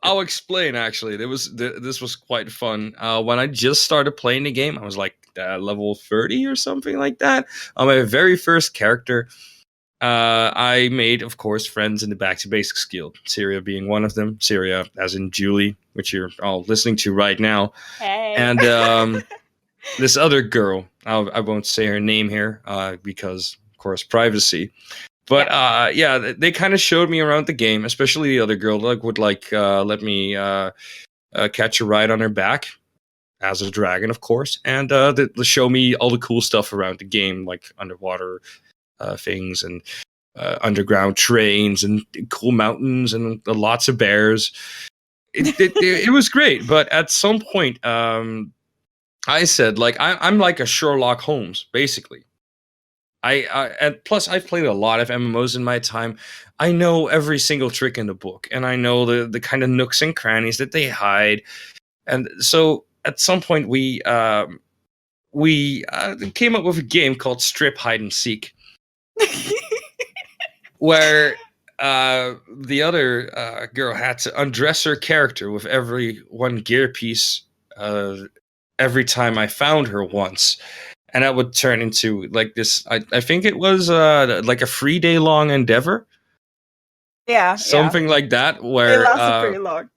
I'll explain. Actually, this was quite fun. When I just started playing the game, I was like level 30 or something like that. On my very first character, I made, of course, friends in the Back to Basics guild. TheCyria being one of them. TheCyria, as in Julie, which you're all listening to right now.
Hey.
And this other girl, I won't say her name here because, of course, privacy. But they kind of showed me around the game, especially the other girl would let me catch a ride on her back as a dragon, of course, and show me all the cool stuff around the game, like underwater things and underground trains and cool mountains and lots of bears. It was great, but at some point, I said, I'm like a Sherlock Holmes, basically. And plus I've played a lot of MMOs in my time. I know every single trick in the book, and I know the kind of nooks and crannies that they hide. And so at some point we came up with a game called Strip Hide and Seek, where the other girl had to undress her character with every one gear piece every time I found her once. And that would turn into like this. I think it was like a 3-day long endeavor.
Yeah,
Something like that.
It
Where
lasted pretty long.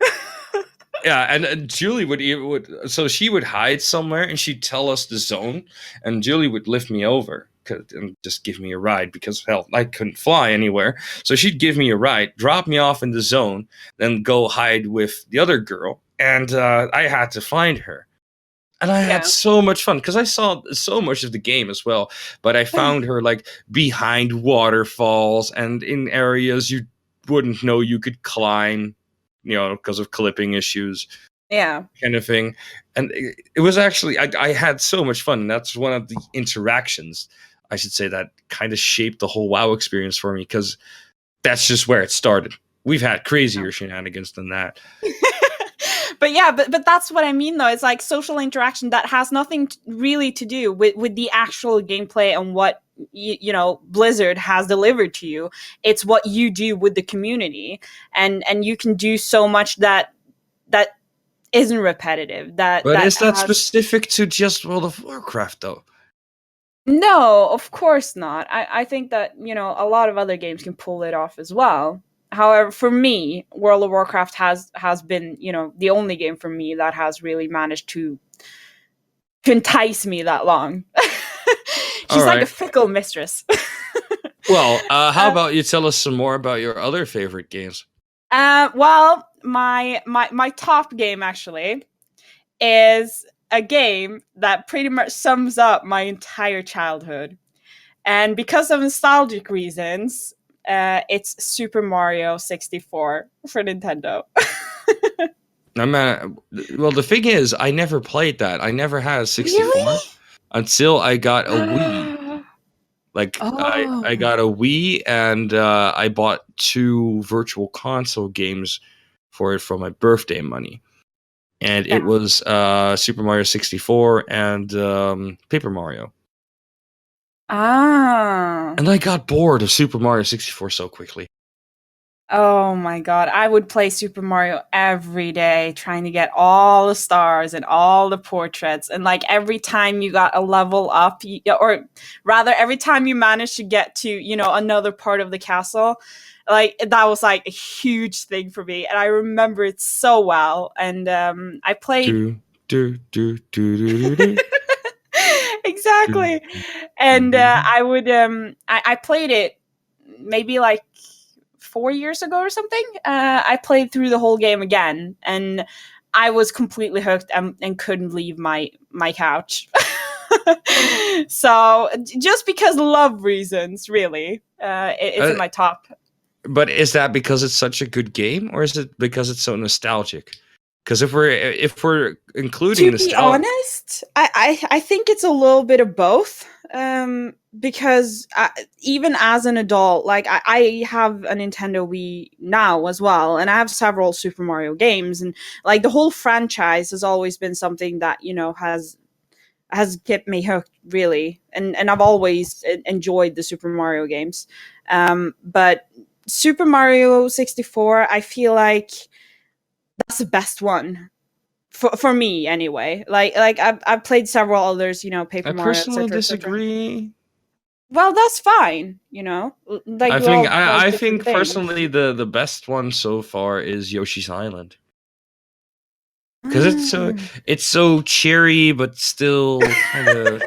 yeah, and Julie would so she would hide somewhere and she'd tell us the zone, and Julie would lift me over and just give me a ride because hell, I couldn't fly anywhere. So she'd give me a ride, drop me off in the zone, then go hide with the other girl, and I had to find her. And I had so much fun because I saw so much of the game as well. But I found her like behind waterfalls and in areas you wouldn't know you could climb, because of clipping issues.
Yeah.
Kind of thing. And it was actually, I had so much fun. And that's one of the interactions, I should say, that kind of shaped the whole WoW experience for me, because that's just where it started. We've had crazier shenanigans than that.
But that's what I mean, though. It's like social interaction that has nothing really to do with the actual gameplay and what Blizzard has delivered to you. It's what you do with the community, and you can do so much that isn't repetitive. But
is that specific to just World of Warcraft, though?
No, of course not. I think that a lot of other games can pull it off as well. However, for me, World of Warcraft has been, the only game for me that has really managed to entice me that long. She's like a fickle mistress.
Well, how about you tell us some more about your other favorite games?
Well, my top game actually is a game that pretty much sums up my entire childhood, and because of nostalgic reasons, it's Super Mario 64 for Nintendo.
Well, the thing is, I never played that. I never had a 64
really?
Until I got a Wii. I got a Wii, and I bought 2 virtual console games for it from my birthday money. And it was Super Mario 64 and Paper Mario. And I got bored of Super Mario 64 so quickly.
Oh my god, I would play Super Mario every day, trying to get all the stars and all the portraits. And like every time you got a level up, or rather every time you managed to get to, another part of the castle, like that was like a huge thing for me. And I remember it so well. And I played... Exactly. And I would I played it maybe like 4 years ago or something. I played through the whole game again, and I was completely hooked and couldn't leave my couch. So just because love reasons, really, it's in my top.
But is that because it's such a good game, or is it because it's so nostalgic? Because if we're including
to be honest, I think it's a little bit of both. Because even as an adult, like I have a Nintendo Wii now as well, and I have several Super Mario games, and like the whole franchise has always been something that has kept me hooked, really, and I've always enjoyed the Super Mario games. But Super Mario 64, I feel like that's the best one for me anyway. Like I've played several others, Paper Mario. I
personally disagree.
Well, that's fine, Like
I think personally the best one so far is Yoshi's Island, because it's so cheery but still kind of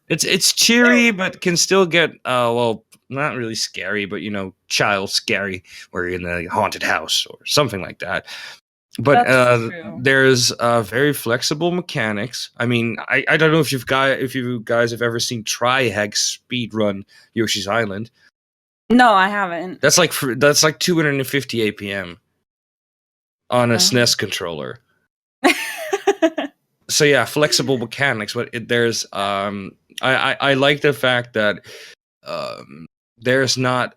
it's cheery but can still get not really scary, but child scary, where you're in a haunted house or something like that. But there's very flexible mechanics. I mean, I don't know if you guys have ever seen TryHags speedrun Yoshi's Island.
No, I haven't.
That's like 250 APM on a SNES controller. So yeah, flexible mechanics. But there's I like the fact that there's not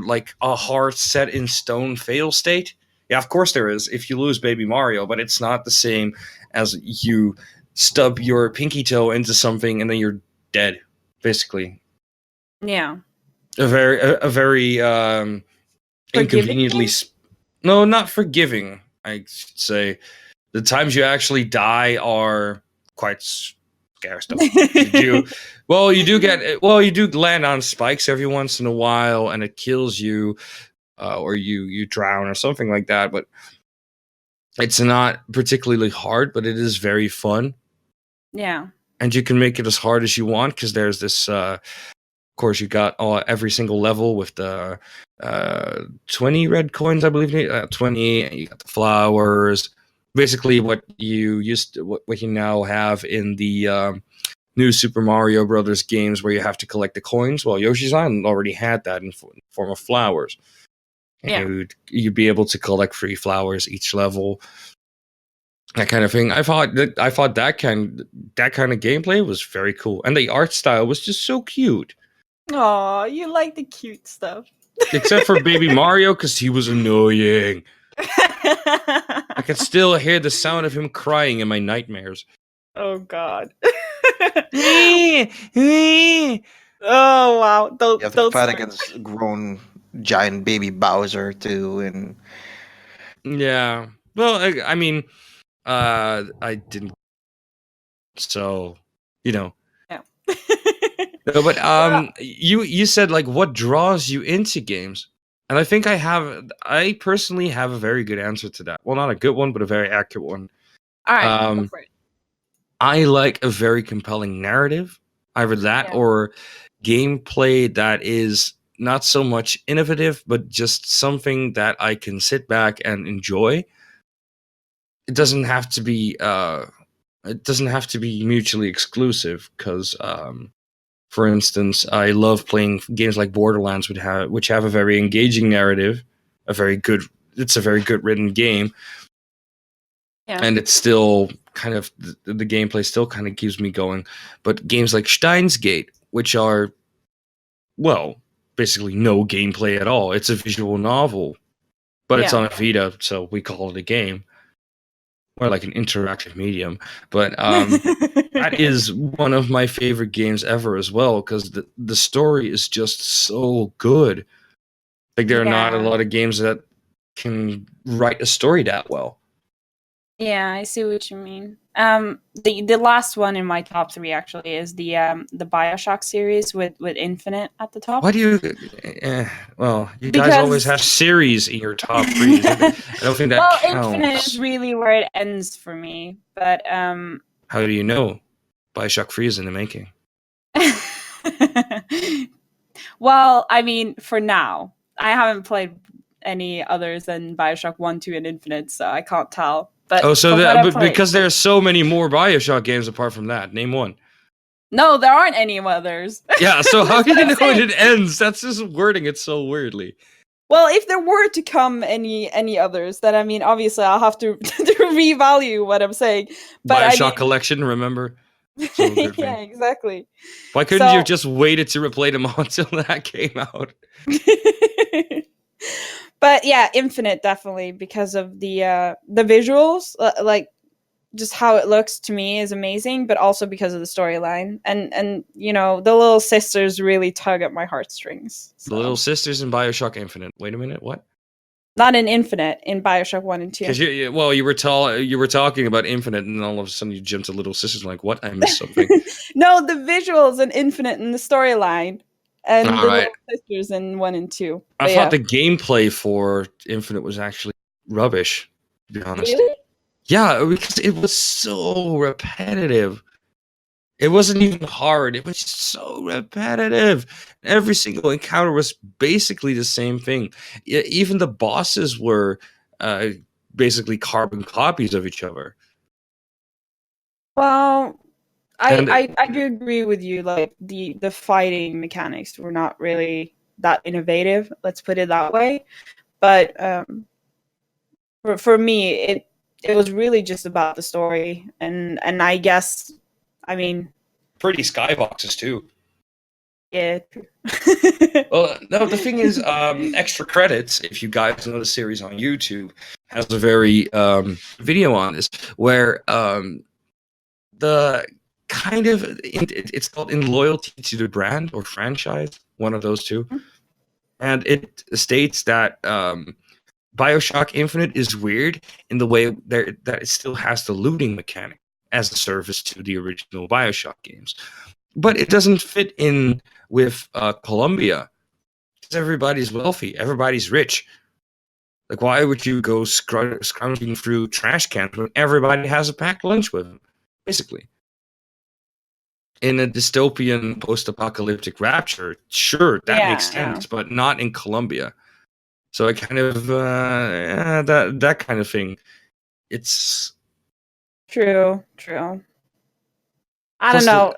like a hard set in stone fail state. Yeah, of course there is if you lose Baby Mario, but it's not the same as you stub your pinky toe into something and then you're dead, basically.
Yeah.
A very
Forgiving
inconveniently
game?
no, not forgiving, I should say. The times you actually die are quite scarce. You do land on spikes every once in a while and it kills you, or you drown or something like that, but it's not particularly hard, but it is very fun.
Yeah.
And you can make it as hard as you want because there's this of course you got every single level with the 20 red coins, I believe. 20, and you got the flowers, basically what you what you now have in the new Super Mario Brothers games, where you have to collect the coins. Well, Yoshi's Island already had that in form of flowers.
Yeah.
And you'd be able to collect free flowers each level, that kind of thing. I thought that kind of gameplay was very cool, and the art style was just so cute.
Aw, you like the cute stuff.
Except for Baby Mario, because he was annoying. I could still hear the sound of him crying in my nightmares.
Oh god. Oh wow.
You have to fight against grown giant baby Bowser too, and
Yeah. Well, I mean, I didn't. So, you know.
Yeah.
No, but you said like what draws you into games, and I think I personally have a very good answer to that. Well, not a good one, but a very accurate one.
All right, go for it.
I like a very compelling narrative, either that or gameplay that is not so much innovative, but just something that I can sit back and enjoy. It doesn't have to be mutually exclusive, because for instance, I love playing games like Borderlands, which have a very engaging narrative, it's a very good written game, and it's still kind of the gameplay still kind of keeps me going. But games like Steins Gate, which are, well, basically no gameplay at all. It's a visual novel, but it's on a Vita, so we call it a game, or like an interactive medium. But that is one of my favorite games ever as well, because the story is just so good. Like, there are not a lot of games that can write a story that well.
Yeah, I see what you mean. The last one in my top 3 actually is the BioShock series with Infinite at the top.
Why do you? Well, you guys always have series in your top 3. I don't think that counts.
Infinite is really where it ends for me. But
how do you know? BioShock 3 is in the making.
Well, I mean, for now, I haven't played any others than BioShock 1, 2, and Infinite, so I can't tell. But
because there are so many more BioShock games apart from that. Name one.
No, there aren't any others.
Yeah, so how do you know when it ends? That's just wording it so weirdly.
Well, if there were to come any others, then I mean, obviously I'll have to revalue what I'm saying. But
BioShock Collection, remember?
Yeah, exactly.
Why couldn't you have just waited to replay them all until that came out?
But yeah, Infinite definitely, because of the visuals, like just how it looks to me is amazing, but also because of the storyline, and you know, the little sisters really tug at my heartstrings. So.
The little sisters in BioShock Infinite. Wait a minute, what?
Not in Infinite, in BioShock 1 and 2.
Because you were talking about Infinite, and then all of a sudden you jumped to Little Sisters. I'm like, what? I missed something.
No, the visuals in Infinite and the storyline. And
all
the
right.
little sisters in 1 and 2.
I thought the gameplay for Infinite was actually rubbish, to be honest.
Really?
Yeah, because it was so repetitive. It wasn't even hard. It was just so repetitive. Every single encounter was basically the same thing. Even the bosses were basically carbon copies of each other.
Well, I do agree with you. Like the fighting mechanics were not really that innovative. Let's put it that way. But for me, it was really just about the story, and I guess, I mean,
pretty skyboxes too.
Yeah. True.
Well, no, the thing is, Extra Credits, if you guys know the series on YouTube, has a very video on this where the kind of it's called In Loyalty to the Brand or Franchise, one of those two, and it states that BioShock Infinite is weird in the way that it still has the looting mechanic as a service to the original BioShock games, but it doesn't fit in with Columbia. Because everybody's wealthy, everybody's rich. Like, why would you go scrounging through trash cans when everybody has a packed lunch with them? Basically, in a dystopian post-apocalyptic rapture, sure, that makes sense, but not in Columbia. So it kind of that kind of thing. It's
True. I don't know.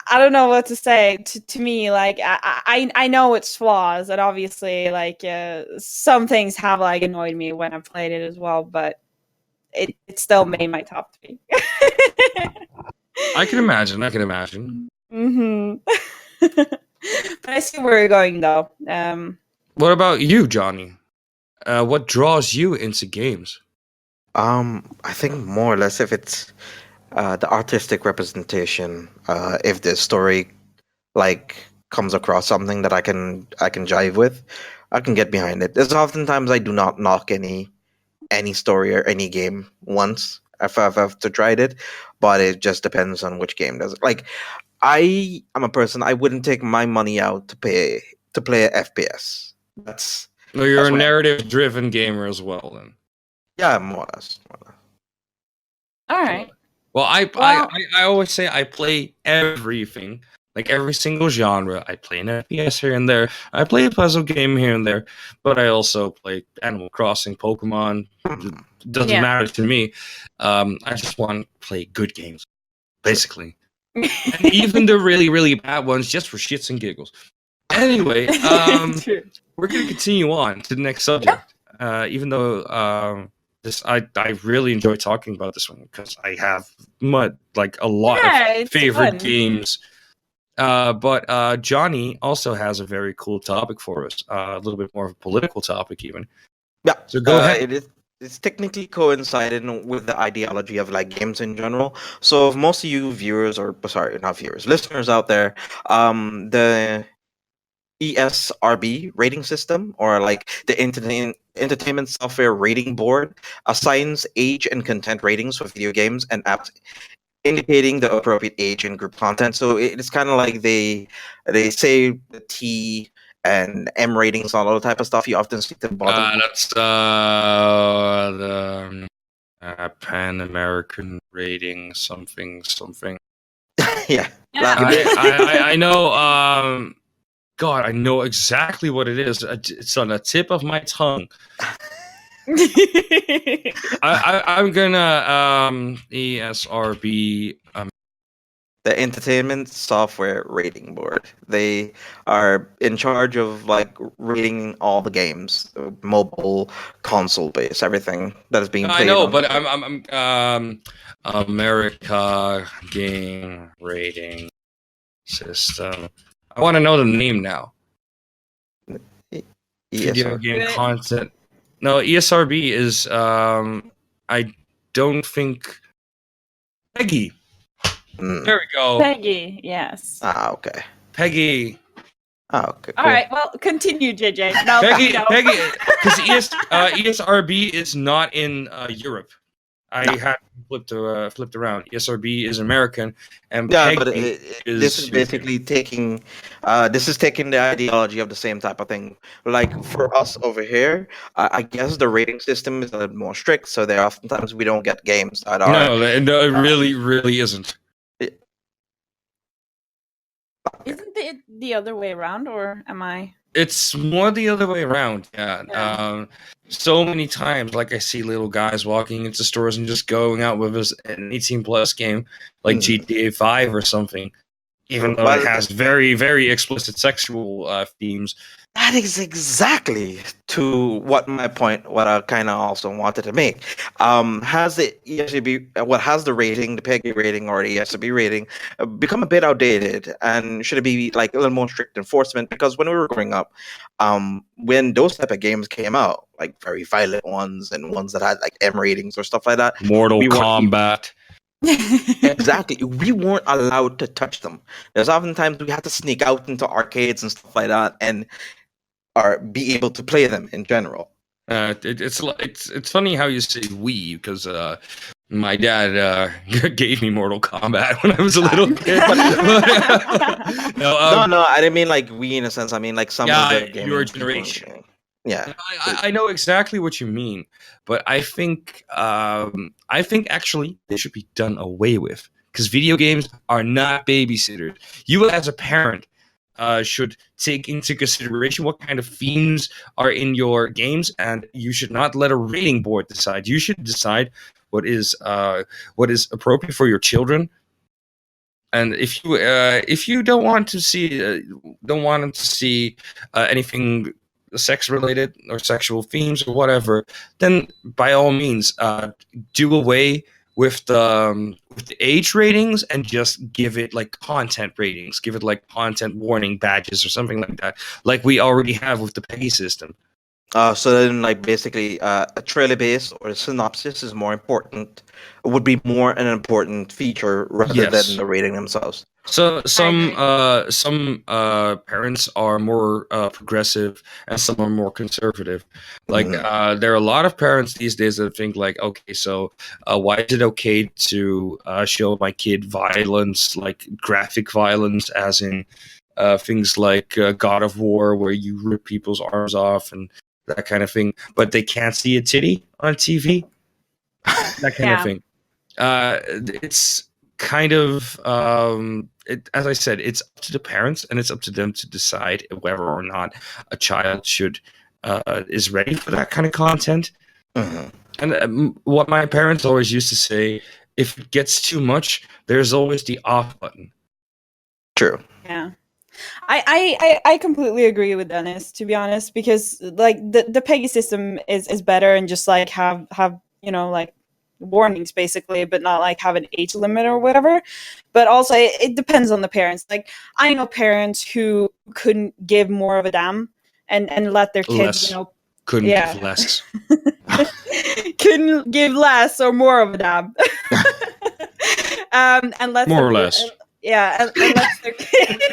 I don't know what to say. To me, like I know it's flaws, and obviously, like some things have like annoyed me when I played it as well, but it still made my top 3.
I can imagine.
Mm-hmm. But I see where you're going, though.
What about you, Johnny? What draws you into games?
I think more or less if it's the artistic representation, if the story like comes across something that I can jive with, I can get behind it. There's oftentimes I do not knock any story or any game once if I've tried it, but it just depends on which game does it. Like I am a person, I wouldn't take my money out to play a FPS. That's
No, you're
That's
a
what I-
narrative-driven gamer as well, then.
yeah, more or less.
All right.
Well,
Well-
I always say I play everything, like every single genre. I play an FPS here and there. I play a puzzle game here and there, but I also play Animal Crossing, Pokemon. It doesn't matter to me. I just want to play good games, basically, and even the really, really bad ones, just for shits and giggles. Anyway,
True.
we're gonna continue on to the next subject. Even though I really enjoy talking about this one because I have a lot of favorite
fun.
games. But Johnny also has a very cool topic for us. A little bit more of a political topic, even.
Yeah.
So go ahead.
It's technically coinciding with the ideology of like games in general. So if most of you viewers, or sorry, not viewers, listeners out there, the ESRB rating system, or like the Entertainment Software Rating Board, assigns age and content ratings for video games and apps, indicating the appropriate age and group content. So it's kind of like they say the T and M ratings, all that type of stuff. You often see at the bottom.
That's the Pan American rating something.
Yeah.
I know. God, I know exactly what it is. It's on the tip of my tongue. I'm gonna ESRB.
The Entertainment Software Rating Board. They are in charge of like rating all the games, mobile, console based, everything that is being played.
I know,
on.
but I'm America Game Rating System. I want to know the name now. Video game content. No, ESRB is I don't think Peggy. There we go.
Peggy, yes.
Okay.
Peggy.
Okay.
All
Cool.
right, well, continue, JJ. No,
Peggy,
no.
because ESRB is not in Europe. I had flipped around. ESRB is American, and
Yeah,
Peggy
but
is
this is basically taking the ideology of the same type of thing. Like for us over here, I guess the rating system is a little more strict, so there oftentimes we don't get games that are.
No, it really isn't.
Isn't it the other way around, or am I?
It's more the other way around. Yeah. So many times, like I see little guys walking into stores and just going out with an 18+ game, like GTA 5 or something, even though it has very, very explicit sexual themes.
That is exactly to what my point, what I kind of also wanted to make. Has the ESCB, has the rating, the PEGI rating or the ESCB rating, become a bit outdated? And should it be like a little more strict enforcement? Because when we were growing up, when those type of games came out, like very violent ones and ones that had like M ratings or stuff like that,
Mortal
we weren't
Kombat.
exactly. We weren't allowed to touch them. There's oftentimes we had to sneak out into arcades and stuff like that, and or be able to play them in general.
It's funny how you say we, because my dad gave me Mortal Kombat when I was a little kid.
No, I didn't mean like we in a sense. I mean like some of the
your
gaming
generation.
people. Yeah,
I know exactly what you mean, but I think actually they should be done away with, because video games are not babysitters. You as a parent should take into consideration what kind of themes are in your games, and you should not let a rating board decide. You should decide what is appropriate for your children. And if you don't want to see them to see anything sex related or sexual themes or whatever, then by all means do away with the age ratings and just give it like content ratings, give it like content warning badges or something like that, like we already have with the PEGI system.
So then, like basically, a trailer base or a synopsis is more important. Would be more an important feature rather
Yes.
than the rating themselves.
So some parents are more progressive and some are more conservative. Like there are a lot of parents these days that think like, okay, so why is it okay to show my kid violence, like graphic violence, as in things like God of War, where you rip people's arms off and that kind of thing, but they can't see a titty on TV, that kind of thing. It's kind of as I said, it's up to the parents and it's up to them to decide whether or not a child should is ready for that kind of content. And what my parents always used to say, if it gets too much, there's always the off button.
True.
Yeah. I completely agree with Dennis, to be honest, because like the PEGI system is better and just like have like warnings basically, but not like have an age limit or whatever. But also it depends on the parents. Like I know parents who couldn't give more of a damn and let their kids
couldn't give less.
Couldn't give less or more of a damn. And let
more or less.
And let their kids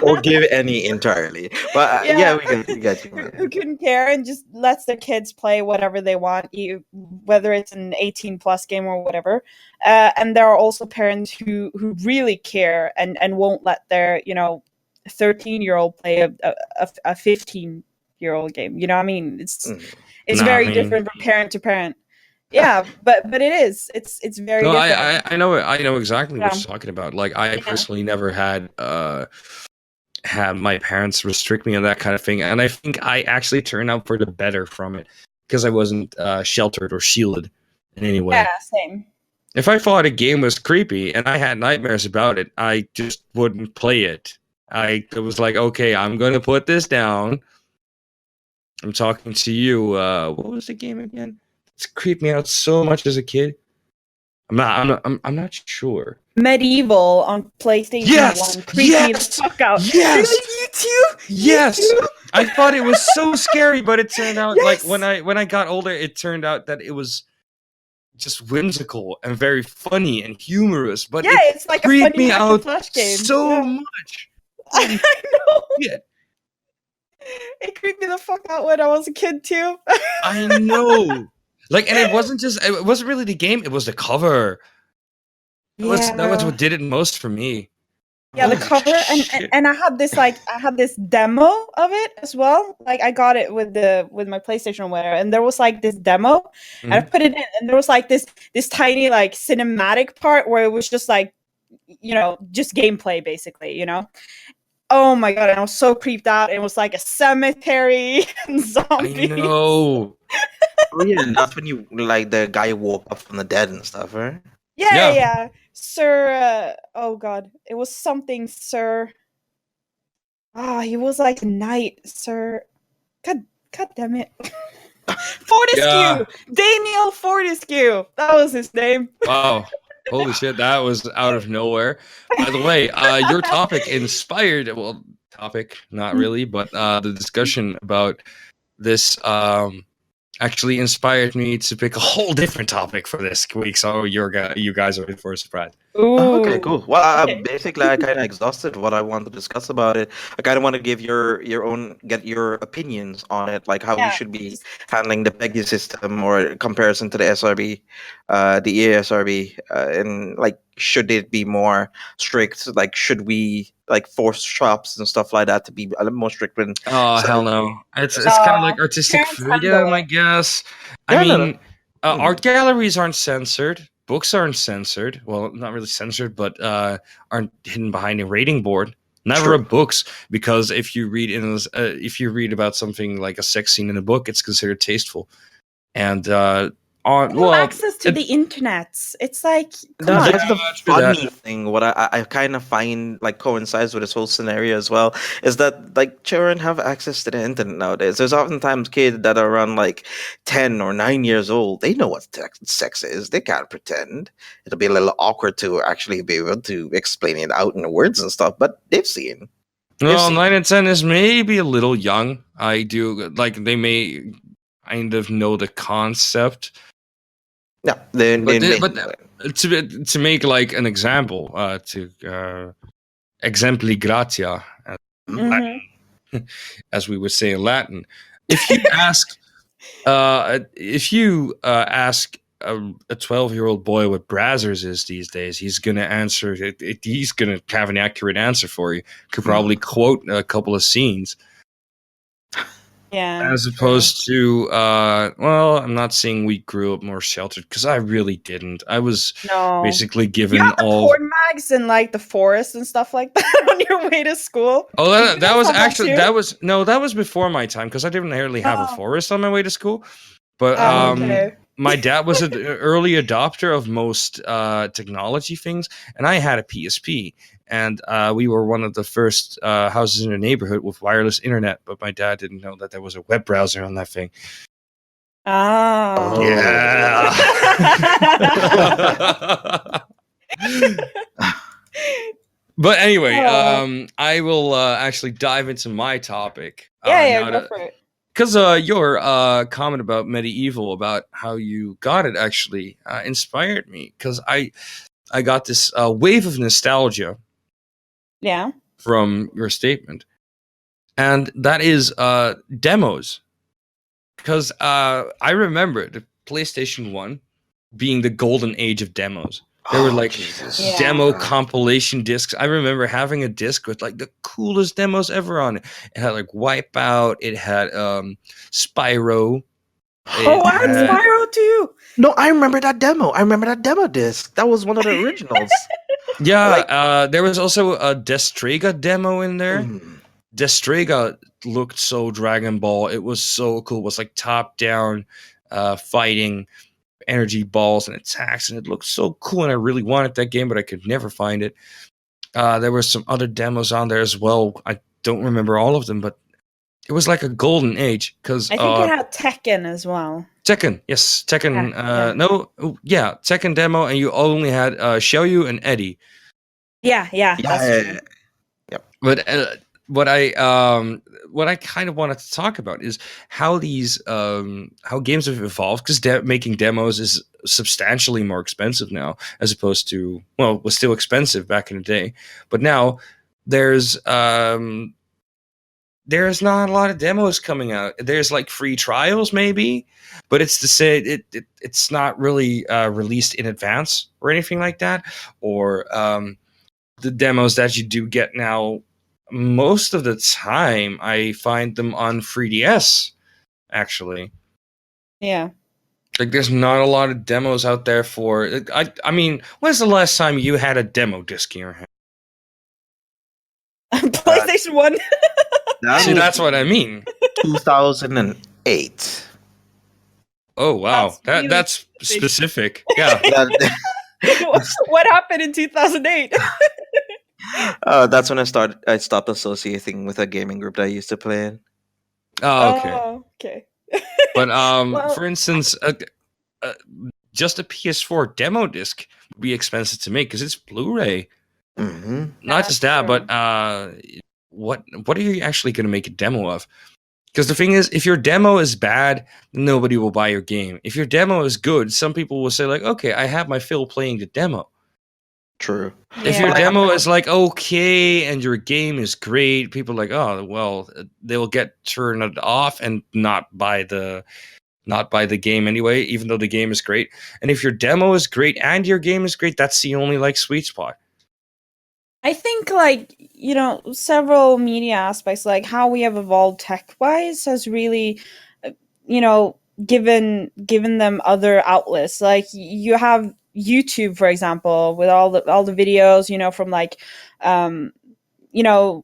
or give any entirely, but we get you.
Who couldn't care and just lets their kids play whatever they want, whether it's an 18+ game or whatever. And there are also parents who really care and won't let their 13-year-old play a 15-year-old game. You know what I mean? It's very different from parent to parent. Yeah, but it is. It's very different.
I know exactly what you're talking about. Like I personally never had my parents restrict me on that kind of thing, and I think I actually turned out for the better from it because I wasn't sheltered or shielded in any way.
Yeah, same.
If I thought a game was creepy and I had nightmares about it, I just wouldn't play it. It was like, okay, I'm gonna put this down. I'm talking to you. What was the game again? It's creeped me out so much as a kid. I'm not sure.
MediEvil on PlayStation 1 creeped me the fuck out.
Yes.
Really? You too?
Yes.
You too?
I thought it was so scary, but it turned out like when I got older, it turned out that it was just whimsical and very funny and humorous. But
it's like
creeped
a funny
me out
flash game.
so much.
I know.
Yeah.
It creeped me the fuck out when I was a kid too.
I know. Like, and it wasn't really the game, it was the cover. That was what did it most for me.
Yeah, the cover and I had this demo of it as well. Like I got it with my PlayStation or whatever, and there was like this demo, and I put it in, and there was like this tiny like cinematic part where it was just like, just gameplay basically, Oh my god, and I was so creeped out. It was like a cemetery and zombies.
I know.
Oh, yeah, that's when you like the guy woke up from the dead and stuff, right?
Yeah. Sir, oh god, it was something, Sir. he was like a knight, sir. God damn it. Fortescue! Daniel Fortescue! That was his name.
Wow. Holy shit, that was out of nowhere. By the way, your topic inspired, well, topic, not really, but the discussion about this actually inspired me to pick a whole different topic for this week. So you guys are in for a surprise.
Ooh.
Okay, cool. Well,
Okay.
basically, I kind of exhausted what I want to discuss about it. I kind of want to give get your opinions on it, like how we
Yeah.
should be handling the PEGI system or comparison to the SRB, the ESRB, and like should it be more strict? Like, should we like force shops and stuff like that to be a little more strict? When
Oh,
so-
hell no. It's kind of like artistic
parents handle
freedom,
it.
I guess.
Yeah,
I
no,
mean,
Mhm.
art galleries aren't censored. Books aren't censored. Well, not really censored, but aren't hidden behind a rating board. Never
True.
a books, because if you read if you read about something like a sex scene in a book, it's considered tasteful. And
They have access to the internet. It's like, come on.
That's the
true that.
funny thing. What I kind of find like coincides with this whole scenario as well is that like children have access to the internet nowadays. There's oftentimes kids that are around like 10 or 9 years old. They know what sex is. They can't pretend. It'll be a little awkward to actually be able to explain it out in the words and stuff, but they've seen.
Well,
seen-
9 and 10 is maybe a little young. I do like they may kind of know the concept.
Yeah, they
But to make like an example, to exempli gratia,
Mhm.
as we would say in Latin. If you ask, ask a 12-year-old boy what brazzers is these days, he's gonna answer. He's gonna have an accurate answer for you. Could probably quote a couple of scenes.
Yeah.
As opposed to, well, I'm not saying we grew up more sheltered, because I really didn't. I was
No.
basically
You
given
had the
all.
porn mags in like the forest and stuff like that on your way to school.
Oh,
Did you
that
guys
was
have
actually
too?
that was before my time, because I didn't really have a
Oh.
forest on my way to school. But
Okay.
my dad was an early adopter of most technology things, and I had a PSP, and we were one of the first houses in the neighborhood with wireless internet. But my dad didn't know that there was a web browser on that thing.
Oh.
Yeah. But anyway, I will actually dive into my topic.
Yeah, go for it.
Because your comment about MediEvil, about how you got it, actually inspired me. Because I got this wave of nostalgia.
Yeah.
From your statement, and that is demos. Because I remember the PlayStation 1 being the golden age of demos. There were like demo compilation discs. I remember having a disc with like the coolest demos ever on it. It had like Wipeout. It had Spyro.
Oh, I had Spyro too.
No, I remember that demo. I remember that demo disc. That was one of the originals.
Yeah, there was also a Destrega demo in there. Destrega looked so Dragon Ball. It was so cool. It was like top-down fighting, energy balls and attacks, and it looked so cool, and I really wanted that game, but I could never find it. There were some other demos on there as well. I don't remember all of them, but it was like a golden age. Because
I think it had Tekken as well.
Tekken, yes, Tekken.
Yeah.
Tekken demo, and you only had Xiaoyu and Eddie.
Yeah. That's true.
Yep.
But what I kind of wanted to talk about is how these how games have evolved, because making demos is substantially more expensive now, as opposed to, well, it was still expensive back in the day, but now there's not a lot of demos coming out. There's like free trials maybe, but it's to say it's not really released in advance or anything like that. Or the demos that you do get now, most of the time I find them on 3DS, actually.
Yeah.
Like, there's not a lot of demos out there for... I mean, when's the last time you had a demo disc in your hand?
PlayStation 1.
See, that's what I mean.
2008.
Oh, wow.
That's
That's specific. Yeah.
What happened in 2008?
That's when I stopped associating with a gaming group that I used to play in.
Oh, okay.
Oh, okay.
But
Well,
for instance, uh, just a PS4 demo disc would be expensive to make because it's Blu-ray.
Mm-hmm.
Not just that,
true.
but what are you actually going to make a demo of? Because the thing is, if your demo is bad, nobody will buy your game. If your demo is good, some people will say like, "Okay, I have my fill playing the demo."
True.
If your
Yeah.
demo is like okay and your game is great, people are like, "Oh, well, they will get turned it off and not buy the game anyway, even though the game is great." And if your demo is great and your game is great, that's the only like sweet spot.
I think like, several media aspects, like how we have evolved tech wise, has really, you know, given them other outlets. Like you have YouTube, for example, with all the videos, from like, you know,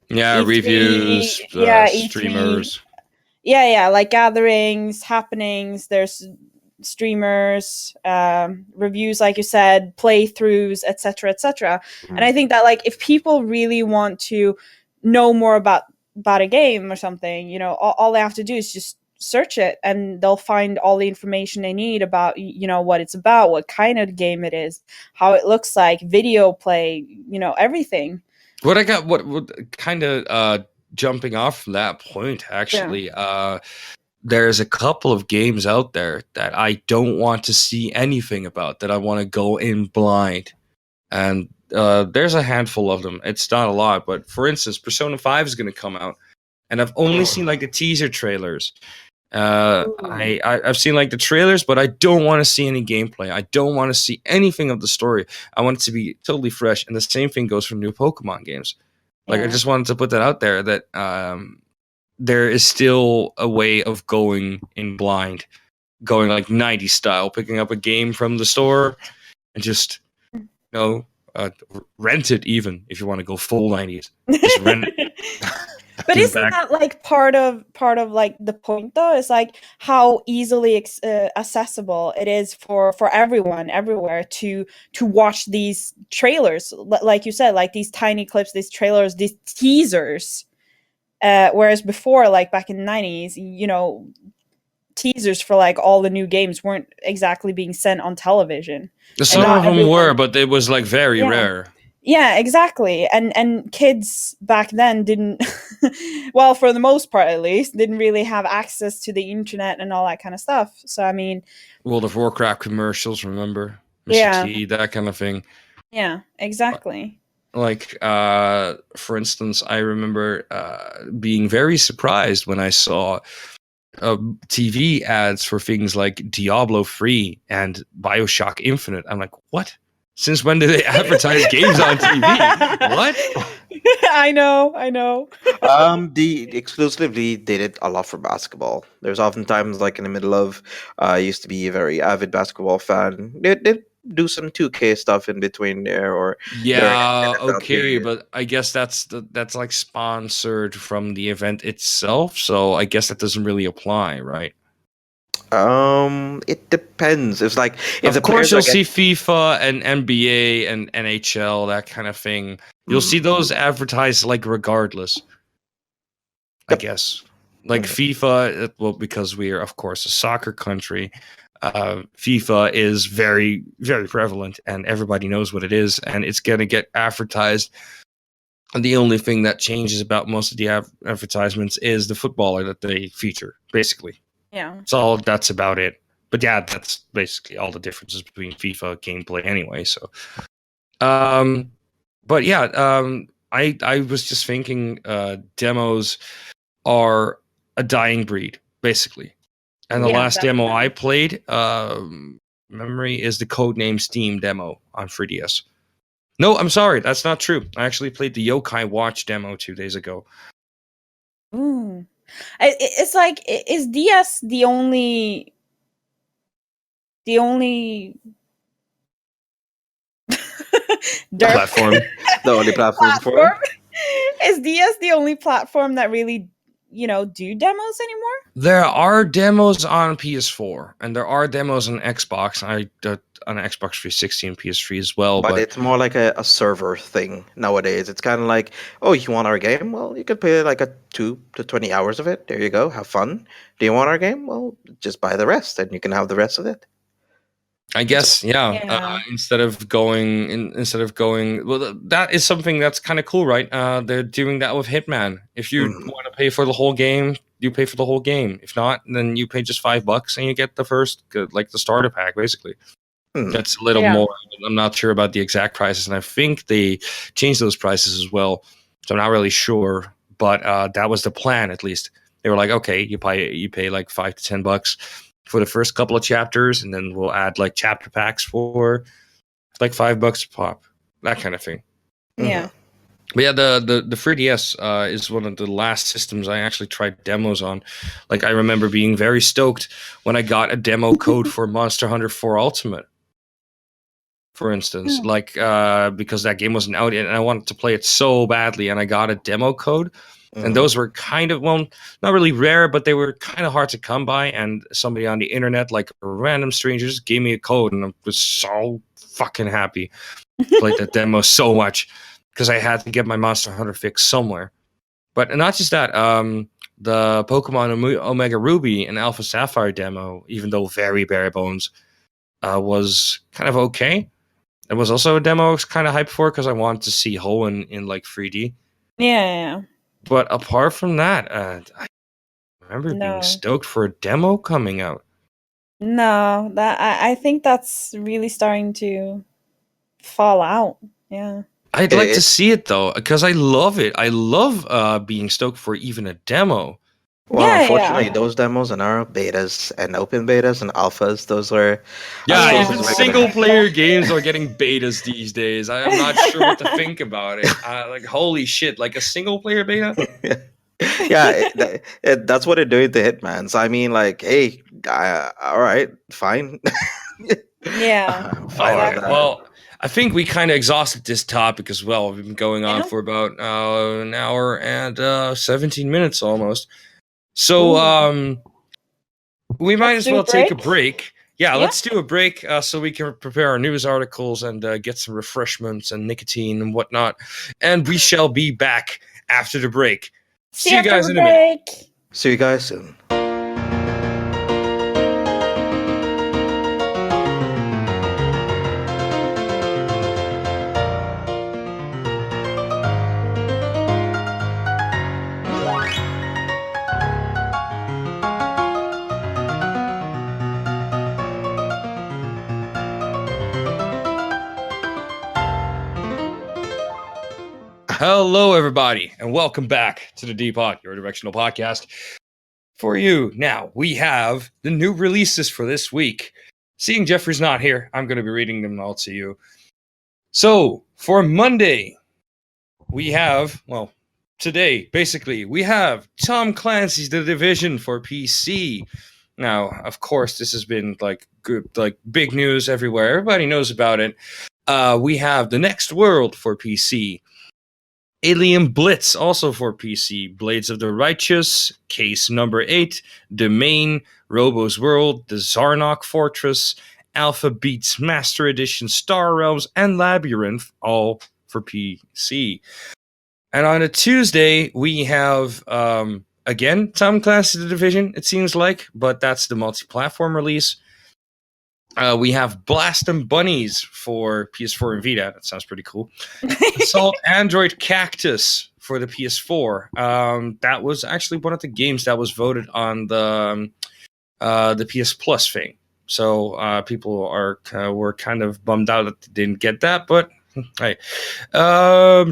Yeah,
E3,
reviews,
yeah, E3,
streamers.
yeah, like gatherings, happenings. There's streamers, reviews, like you said, playthroughs, etc., etc. And I think that like if people really want to know more about a game or something, all they have to do is just search it, and they'll find all the information they need about what it's about, what kind of game it is, how it looks like, video play, everything.
What kind of jumping off from that point actually, there's a couple of games out there that I don't want to see anything about, that I want to go in blind. And there's a handful of them. It's not a lot, but for instance, Persona 5 is going to come out, and I've only seen like the teaser trailers. I've seen like the trailers, but I don't want to see any gameplay. I don't want to see anything of the story. I want it to be totally fresh. And the same thing goes for new Pokemon games. Like I
Yeah.
just wanted to put that out there, that there is still a way of going in blind, going like 90s style, picking up a game from the store and just rent it, even if you want to go full 90s. Just rent it.
But
Give it
isn't
back.
that like part of like the point though? Is like how easily accessible it is for everyone everywhere to watch these trailers, like you said, like these tiny clips, these trailers, these teasers. Whereas before, like back in the 90s, teasers for like all the new games weren't exactly being sent on television, and
Some
not
of them were,
everyone.
but it was like very
Yeah.
rare.
Yeah, exactly. And kids back then didn't well, for the most part at least, didn't really have access to the internet and all that kind of stuff. So I mean,
World of Warcraft commercials, remember? Mr.
yeah.
T, that kind of thing.
Yeah, exactly.
Like, for instance, I remember being very surprised when I saw TV ads for things like Diablo 3 and Bioshock Infinite. I'm like, what? Since when do they advertise games on TV? What?
I know.
The exclusively they did a lot for basketball. There's oftentimes like in the middle of, I used to be a very avid basketball fan. They do some 2K stuff in between there, or during
Yeah,
NFL
okay,
games.
but I guess that's like sponsored from the event itself, so I guess that doesn't really apply, right?
It depends. It's like if the
Of course,
players are
you'll see
getting.
FIFA and NBA and NHL, that kind of thing. You'll see those advertised like regardless, I
Yep.
guess. Like
Mhm.
FIFA, well, because we are, of course, a soccer country, FIFA is very, very prevalent, and everybody knows what it is, and it's going to get advertised. And the only thing that changes about most of the advertisements is the footballer that they feature, basically.
Yeah.
That's about it. But yeah, that's basically all the differences between FIFA gameplay anyway. So, but yeah, I was just thinking, demos are a dying breed, basically. And the
Mhm.
Yeah,
last demo I
definitely.
played, memory, is the Codename Steam demo on 3DS. No, I'm sorry, that's not true. I actually played the Yokai Watch demo 2 days ago.
Ooh. It's like, is DS the only derp
Platform.
The only platform for it.
platform? Is DS the only platform that really do demos anymore?
There are demos on PS4, and there are demos on Xbox. On Xbox 360 and PS3 as well.
But it's more like a server thing nowadays. It's kind of like, oh, you want our game? Well, you could play like a 2 to 20 hours of it. There you go. Have fun. Do you want our game? Well, just buy the rest, and you can have the rest of it.
I guess, yeah.
Yeah.
Instead of going, well, that is something that's kind of cool, right? They're doing that with Hitman. If you want to pay for the whole game, you pay for the whole game. If not, then you pay just $5 and you get the first, like the starter pack, basically. That's a little more. I'm not sure about the exact prices, and I think they changed those prices as well. So I'm not really sure, but that was the plan, at least. They were like, okay, you pay like $5 to $10 for the first couple of chapters, and then we'll add like chapter packs for like $5 a pop, that kind of thing.
Yeah.
But yeah, the 3DS is one of the last systems I actually tried demos on. Like, I remember being very stoked when I got a demo code for Monster Hunter 4 Ultimate, for instance, because that game wasn't out yet, and I wanted to play it so badly, and I got a demo code. And those were kind of, well, not really rare, but they were kind of hard to come by. And somebody on the internet, like a random stranger, just gave me a code, and I was so fucking happy. Played that demo so much because I had to get my Monster Hunter fix somewhere. But not just that, the Pokemon Omega Ruby and Alpha Sapphire demo, even though very bare bones, was kind of okay. It was also a demo I was kind of hyped for because I wanted to see Hoenn in like 3D.
Yeah.
But apart from that, I remember being stoked for a demo coming out.
No, I think that's really starting to fall out. Yeah.
I'd like to see it though, because I love it. I love being stoked for even a demo.
Well, unfortunately, those demos and our betas and open betas and alphas, those were...
Yeah, even single-player games are getting betas these days. I'm not sure what to think about it. Like, holy shit, like a single-player beta?
That's what they're doing to Hitman. So, I mean, like, hey, all right, fine.
Yeah.
Fine. Well, I think we kind of exhausted this topic as well. We've been going on for about an hour and 17 minutes almost. So we might as well take a break. Yeah, let's do a break so we can prepare our news articles and get some refreshments and nicotine and whatnot. And we shall be back after the break. See you guys in a minute.
See you guys soon.
Hello, everybody, and welcome back to the D-Pod, your directional podcast. For you, now, we have the new releases for this week. Seeing Jeffrey's not here, I'm going to be reading them all to you. So, for Monday, we have, well, today, basically, we have Tom Clancy's The Division for PC. Now, of course, this has been, big news everywhere. Everybody knows about it. We have The Next World for PC. Alien Blitz, also for PC. Blades of the Righteous, Case Number 8, Domain, Robo's World, The Zarnok Fortress, Alpha Beats Master Edition, Star Realms, and Labyrinth, all for PC. And on a Tuesday, we have, again, Tom Clancy's The Division, it seems like, but that's the multi-platform release. We have Blast 'em Bunnies for PS4 and Vita. That sounds pretty cool. Assault Android Cactus for the PS4. That was actually one of the games that was voted on the PS Plus thing. So people were kind of bummed out that they didn't get that. But hey,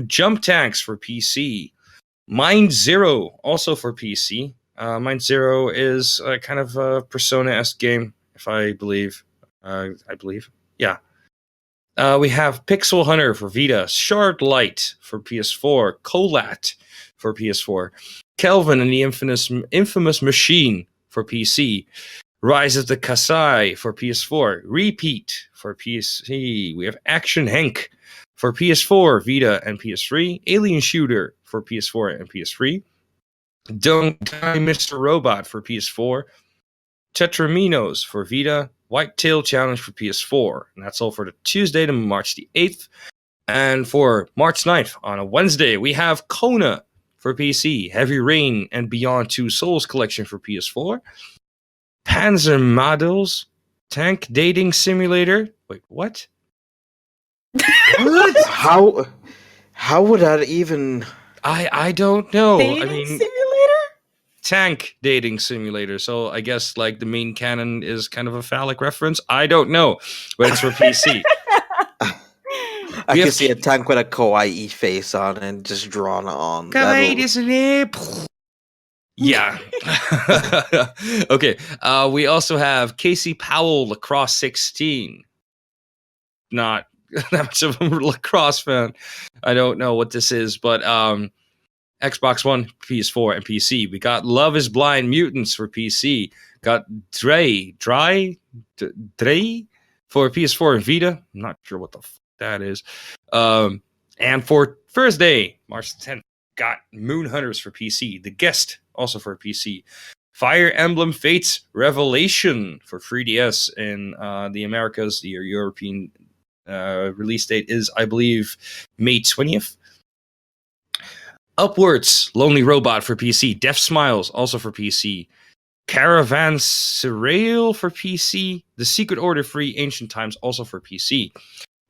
Jump Tanks for PC. Mind Zero also for PC. Mind Zero is kind of a Persona-esque game, if I believe. Yeah. We have Pixel Hunter for Vita, Shard Light for PS4, Colat for PS4, Kelvin and the Infamous Machine for PC, Rise of the Kasai for PS4, Repeat for PC. We have Action Henk for PS4, Vita, and PS3, Alien Shooter for PS4 and PS3, Don't Die Mr. Robot for PS4, Tetraminos for Vita, Whitetail Challenge for PS4. And that's all for the Tuesday to March the 8th. And for March 9th, on a Wednesday, we have Kona for PC, Heavy Rain and Beyond Two Souls Collection for PS4, Panzer Models, Tank Dating Simulator. Wait, what?
What? How would that even?
I don't know.
Dating simulator?
Tank Dating Simulator. So I guess like the main canon is kind of a phallic reference. I don't know, but it's for PC.
I can see a tank with a kawaii face on and just drawn on.
Kawaii, isn't it? Yeah. Okay. We also have Casey Powell, Lacrosse 16. Not that much of a lacrosse fan. I don't know what this is, but Xbox One, PS4, and PC. We got Love is Blind Mutants for PC. Got Dre for PS4 and Vita. I'm not sure what the fuck that is. And for Thursday, March 10th, got Moon Hunters for PC. The Guest, also for PC. Fire Emblem Fates Revelation for 3DS in the Americas. The European release date is, I believe, May 20th. Upwards, Lonely Robot for PC. Death Smiles, also for PC. Caravanserai for PC. The Secret Order Free Ancient Times, also for PC.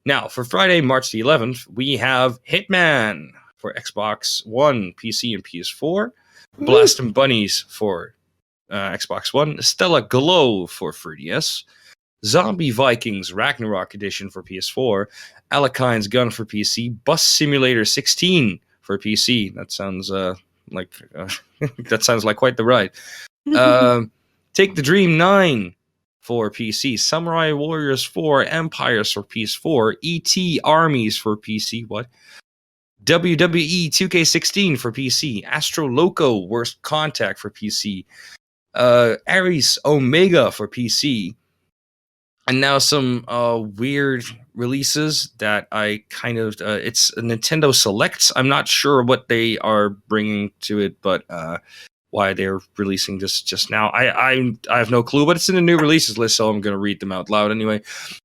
Now, for Friday, March the 11th, we have Hitman for Xbox One, PC, and PS4. Blast and Bunnies for Xbox One. Stella Glow for 3DS. Zombie Vikings Ragnarok Edition for PS4. Alekine's Gun for PC. Bus Simulator 16 for PC. That sounds like quite the ride. Take the Dream 9 for PC. Samurai Warriors 4 Empires for PS4. ET Armies for PC. What? WWE 2K16 for PC. Astro Loco Worst Contact for PC. Ares Omega for PC. And now some weird releases that I kind of... it's Nintendo Selects. I'm not sure what they are bringing to it, but why they're releasing this just now. I have no clue, but it's in the new releases list, so I'm going to read them out loud anyway.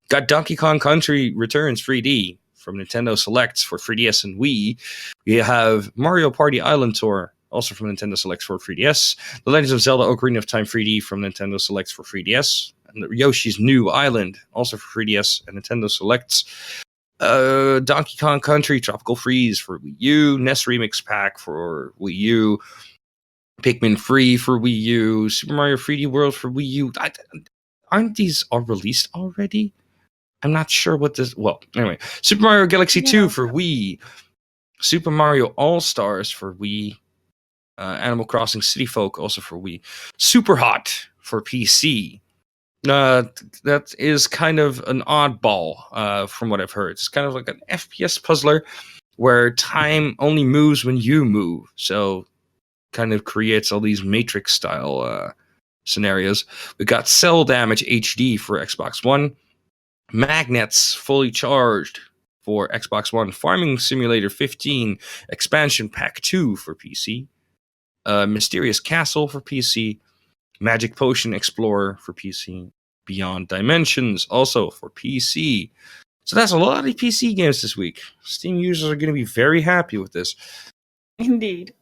Got Donkey Kong Country Returns 3D from Nintendo Selects for 3DS and Wii. We have Mario Party Island Tour, also from Nintendo Selects for 3DS. The Legend of Zelda Ocarina of Time 3D from Nintendo Selects for 3DS. And Yoshi's New Island, also for 3DS and Nintendo Selects. Donkey Kong Country Tropical Freeze for Wii U. NES Remix Pack for Wii U. Pikmin 3 for Wii U. Super Mario 3D World for Wii U. Aren't these all released already? I'm not sure what this... Well, anyway. Super Mario Galaxy 2 for Wii. Super Mario All-Stars for Wii. Animal Crossing City Folk also for Wii. Super Hot for PC. That is kind of an oddball, from what I've heard. It's kind of like an FPS puzzler where time only moves when you move. So kind of creates all these Matrix-style scenarios. We got Cell Damage HD for Xbox One. Magnets Fully Charged for Xbox One. Farming Simulator 15 Expansion Pack 2 for PC. Mysterious Castle for PC. Magic Potion Explorer for PC. Beyond Dimensions also for PC. So that's a lot of PC games this week. Steam users are going to be very happy with this.
Indeed.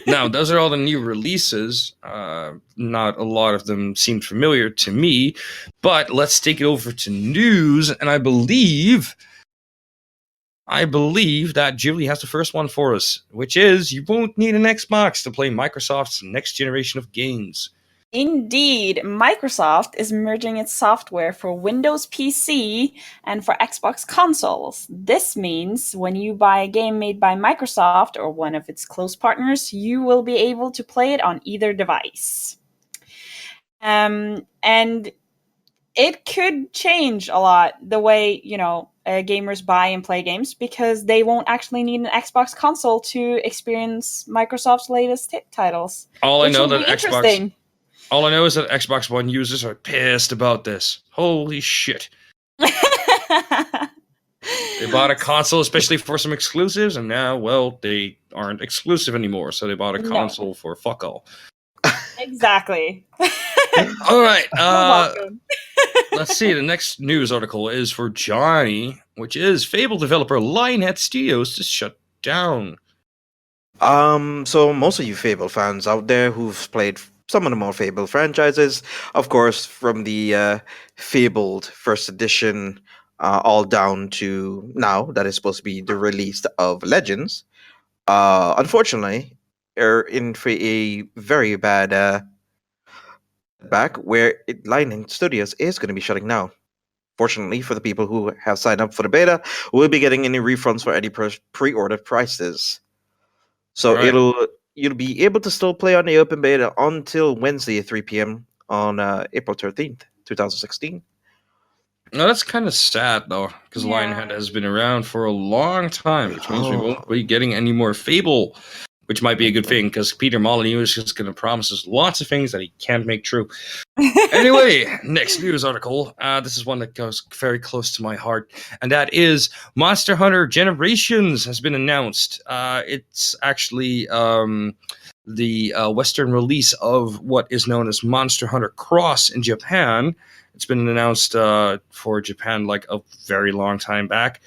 Now, those are all the new releases. Not a lot of them seem familiar to me, but let's take it over to news, and I believe that Julie has the first one for us, which is you won't need an Xbox to play Microsoft's next generation of games.
Indeed, Microsoft is merging its software for Windows PC and for Xbox consoles. This means when you buy a game made by Microsoft or one of its close partners, you will be able to play it on either device. And it could change a lot the way, gamers buy and play games, because they won't actually need an Xbox console to experience Microsoft's latest titles.
All I know is that Xbox One users are pissed about this. Holy shit. They bought a console, especially for some exclusives, and now, well, they aren't exclusive anymore. So they bought a
No.
console for fuck all.
Exactly.
All right.
You're welcome.
Let's see. The next news article is for Johnny, which is Fable developer Lionhead Studios to shut down.
So most of you Fable fans out there who've played some of the more Fable franchises, of course, from the Fabled First Edition all down to now, that is supposed to be the release of Legends. Unfortunately, are in for a very bad back where Lionhead Studios is going to be shutting down. Fortunately, for the people who have signed up for the beta, we'll be getting any refunds for any pre-ordered prices. So
Right.
you'll be able to still play on the open beta until Wednesday at 3 p.m. on April 13th, 2016.
Now that's kind of sad though, because
Yeah.
Lionhead has been around for a long time, which means we
Oh.
won't be getting any more Fable, which might be a good thing because Peter Molyneux is just going to promise us lots of things that he can't make true. Anyway, next news article. This is one that goes very close to my heart, and that is Monster Hunter Generations has been announced. It's actually the Western release of what is known as Monster Hunter Cross in Japan. It's been announced for Japan like a very long time back.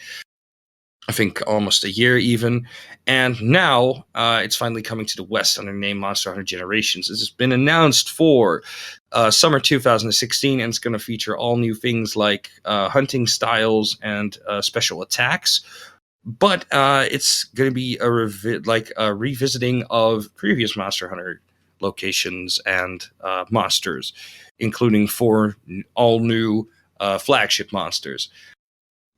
I think almost a year even. And now it's finally coming to the West under the name Monster Hunter Generations. This has been announced for summer 2016, and it's going to feature all new things like hunting styles and special attacks. But it's going to be a revisiting of previous Monster Hunter locations and monsters, including 4 all new flagship monsters.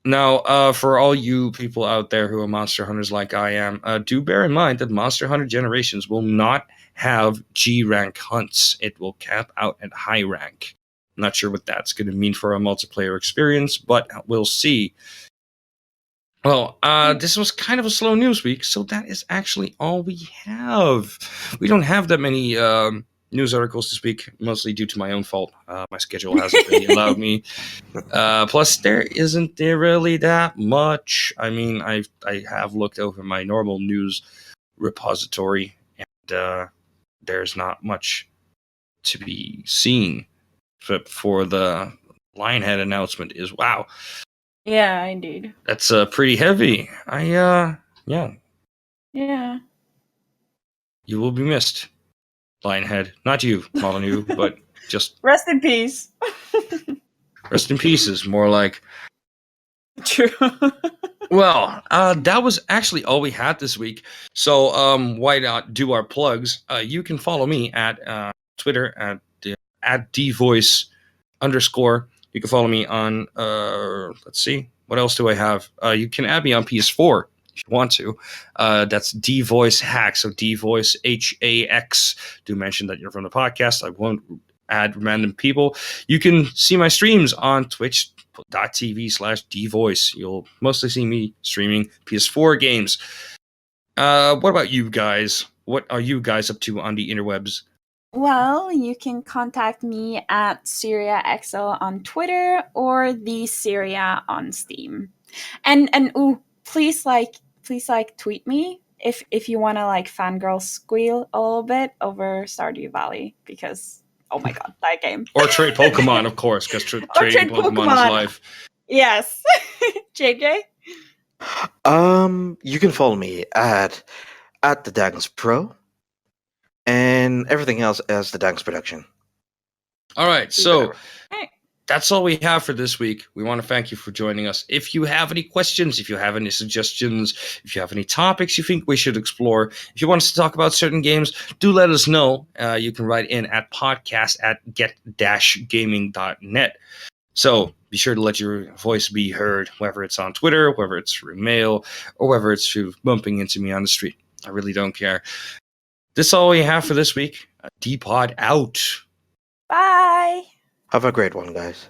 Now, for all you people out there who are Monster Hunters like I am, do bear in mind that Monster Hunter Generations will not have G rank hunts. It will cap out at high rank. I'm not sure what that's going to mean for a multiplayer experience, but we'll see. Well, this was kind of a slow news week, so that is actually all we have. We don't have that many news articles this week, mostly due to my own fault. My schedule hasn't really allowed me. Plus, there isn't really that much. I mean, I have looked over my normal news repository, and there's not much to be seen. Except for the Lionhead announcement is wow.
Yeah, indeed.
That's pretty heavy. Yeah.
Yeah.
You will be missed, Lionhead. Not you, Molyneux, but just
Rest in peace.
rest in pieces. More like.
True.
Well, that was actually all we had this week. So, why not do our plugs? You can follow me at Twitter at DVoice_. You can follow me on, let's see, what else do I have? You can add me on PS4 if you want to. That's DVoiceHAX, so DVoiceHAX. Do mention that you're from the podcast. I won't add random people. You can see my streams on twitch.tv/DVoice. You'll mostly see me streaming PS4 games. What about you guys? What are you guys up to on the interwebs?
Well, you can contact me at TheCyria on Twitter or TheCyria on Steam. And please tweet me if you want to fangirl squeal a little bit over Stardew Valley, because oh my god, that game.
Or trade Pokemon, of course, because trading Pokemon is life.
Yes. JJ?
You can follow me at Thedangspro and everything else as the Danks Production.
All right, so that's all we have for this week. We want to thank you for joining us. If you have any questions, if you have any suggestions, if you have any topics you think we should explore, if you want us to talk about certain games, do let us know. You can write in at podcast@get-gaming.net. So be sure to let your voice be heard, whether it's on Twitter, whether it's through mail, or whether it's through bumping into me on the street. I really don't care. This is all we have for this week. D-Pod out.
Bye.
Have a great one, guys.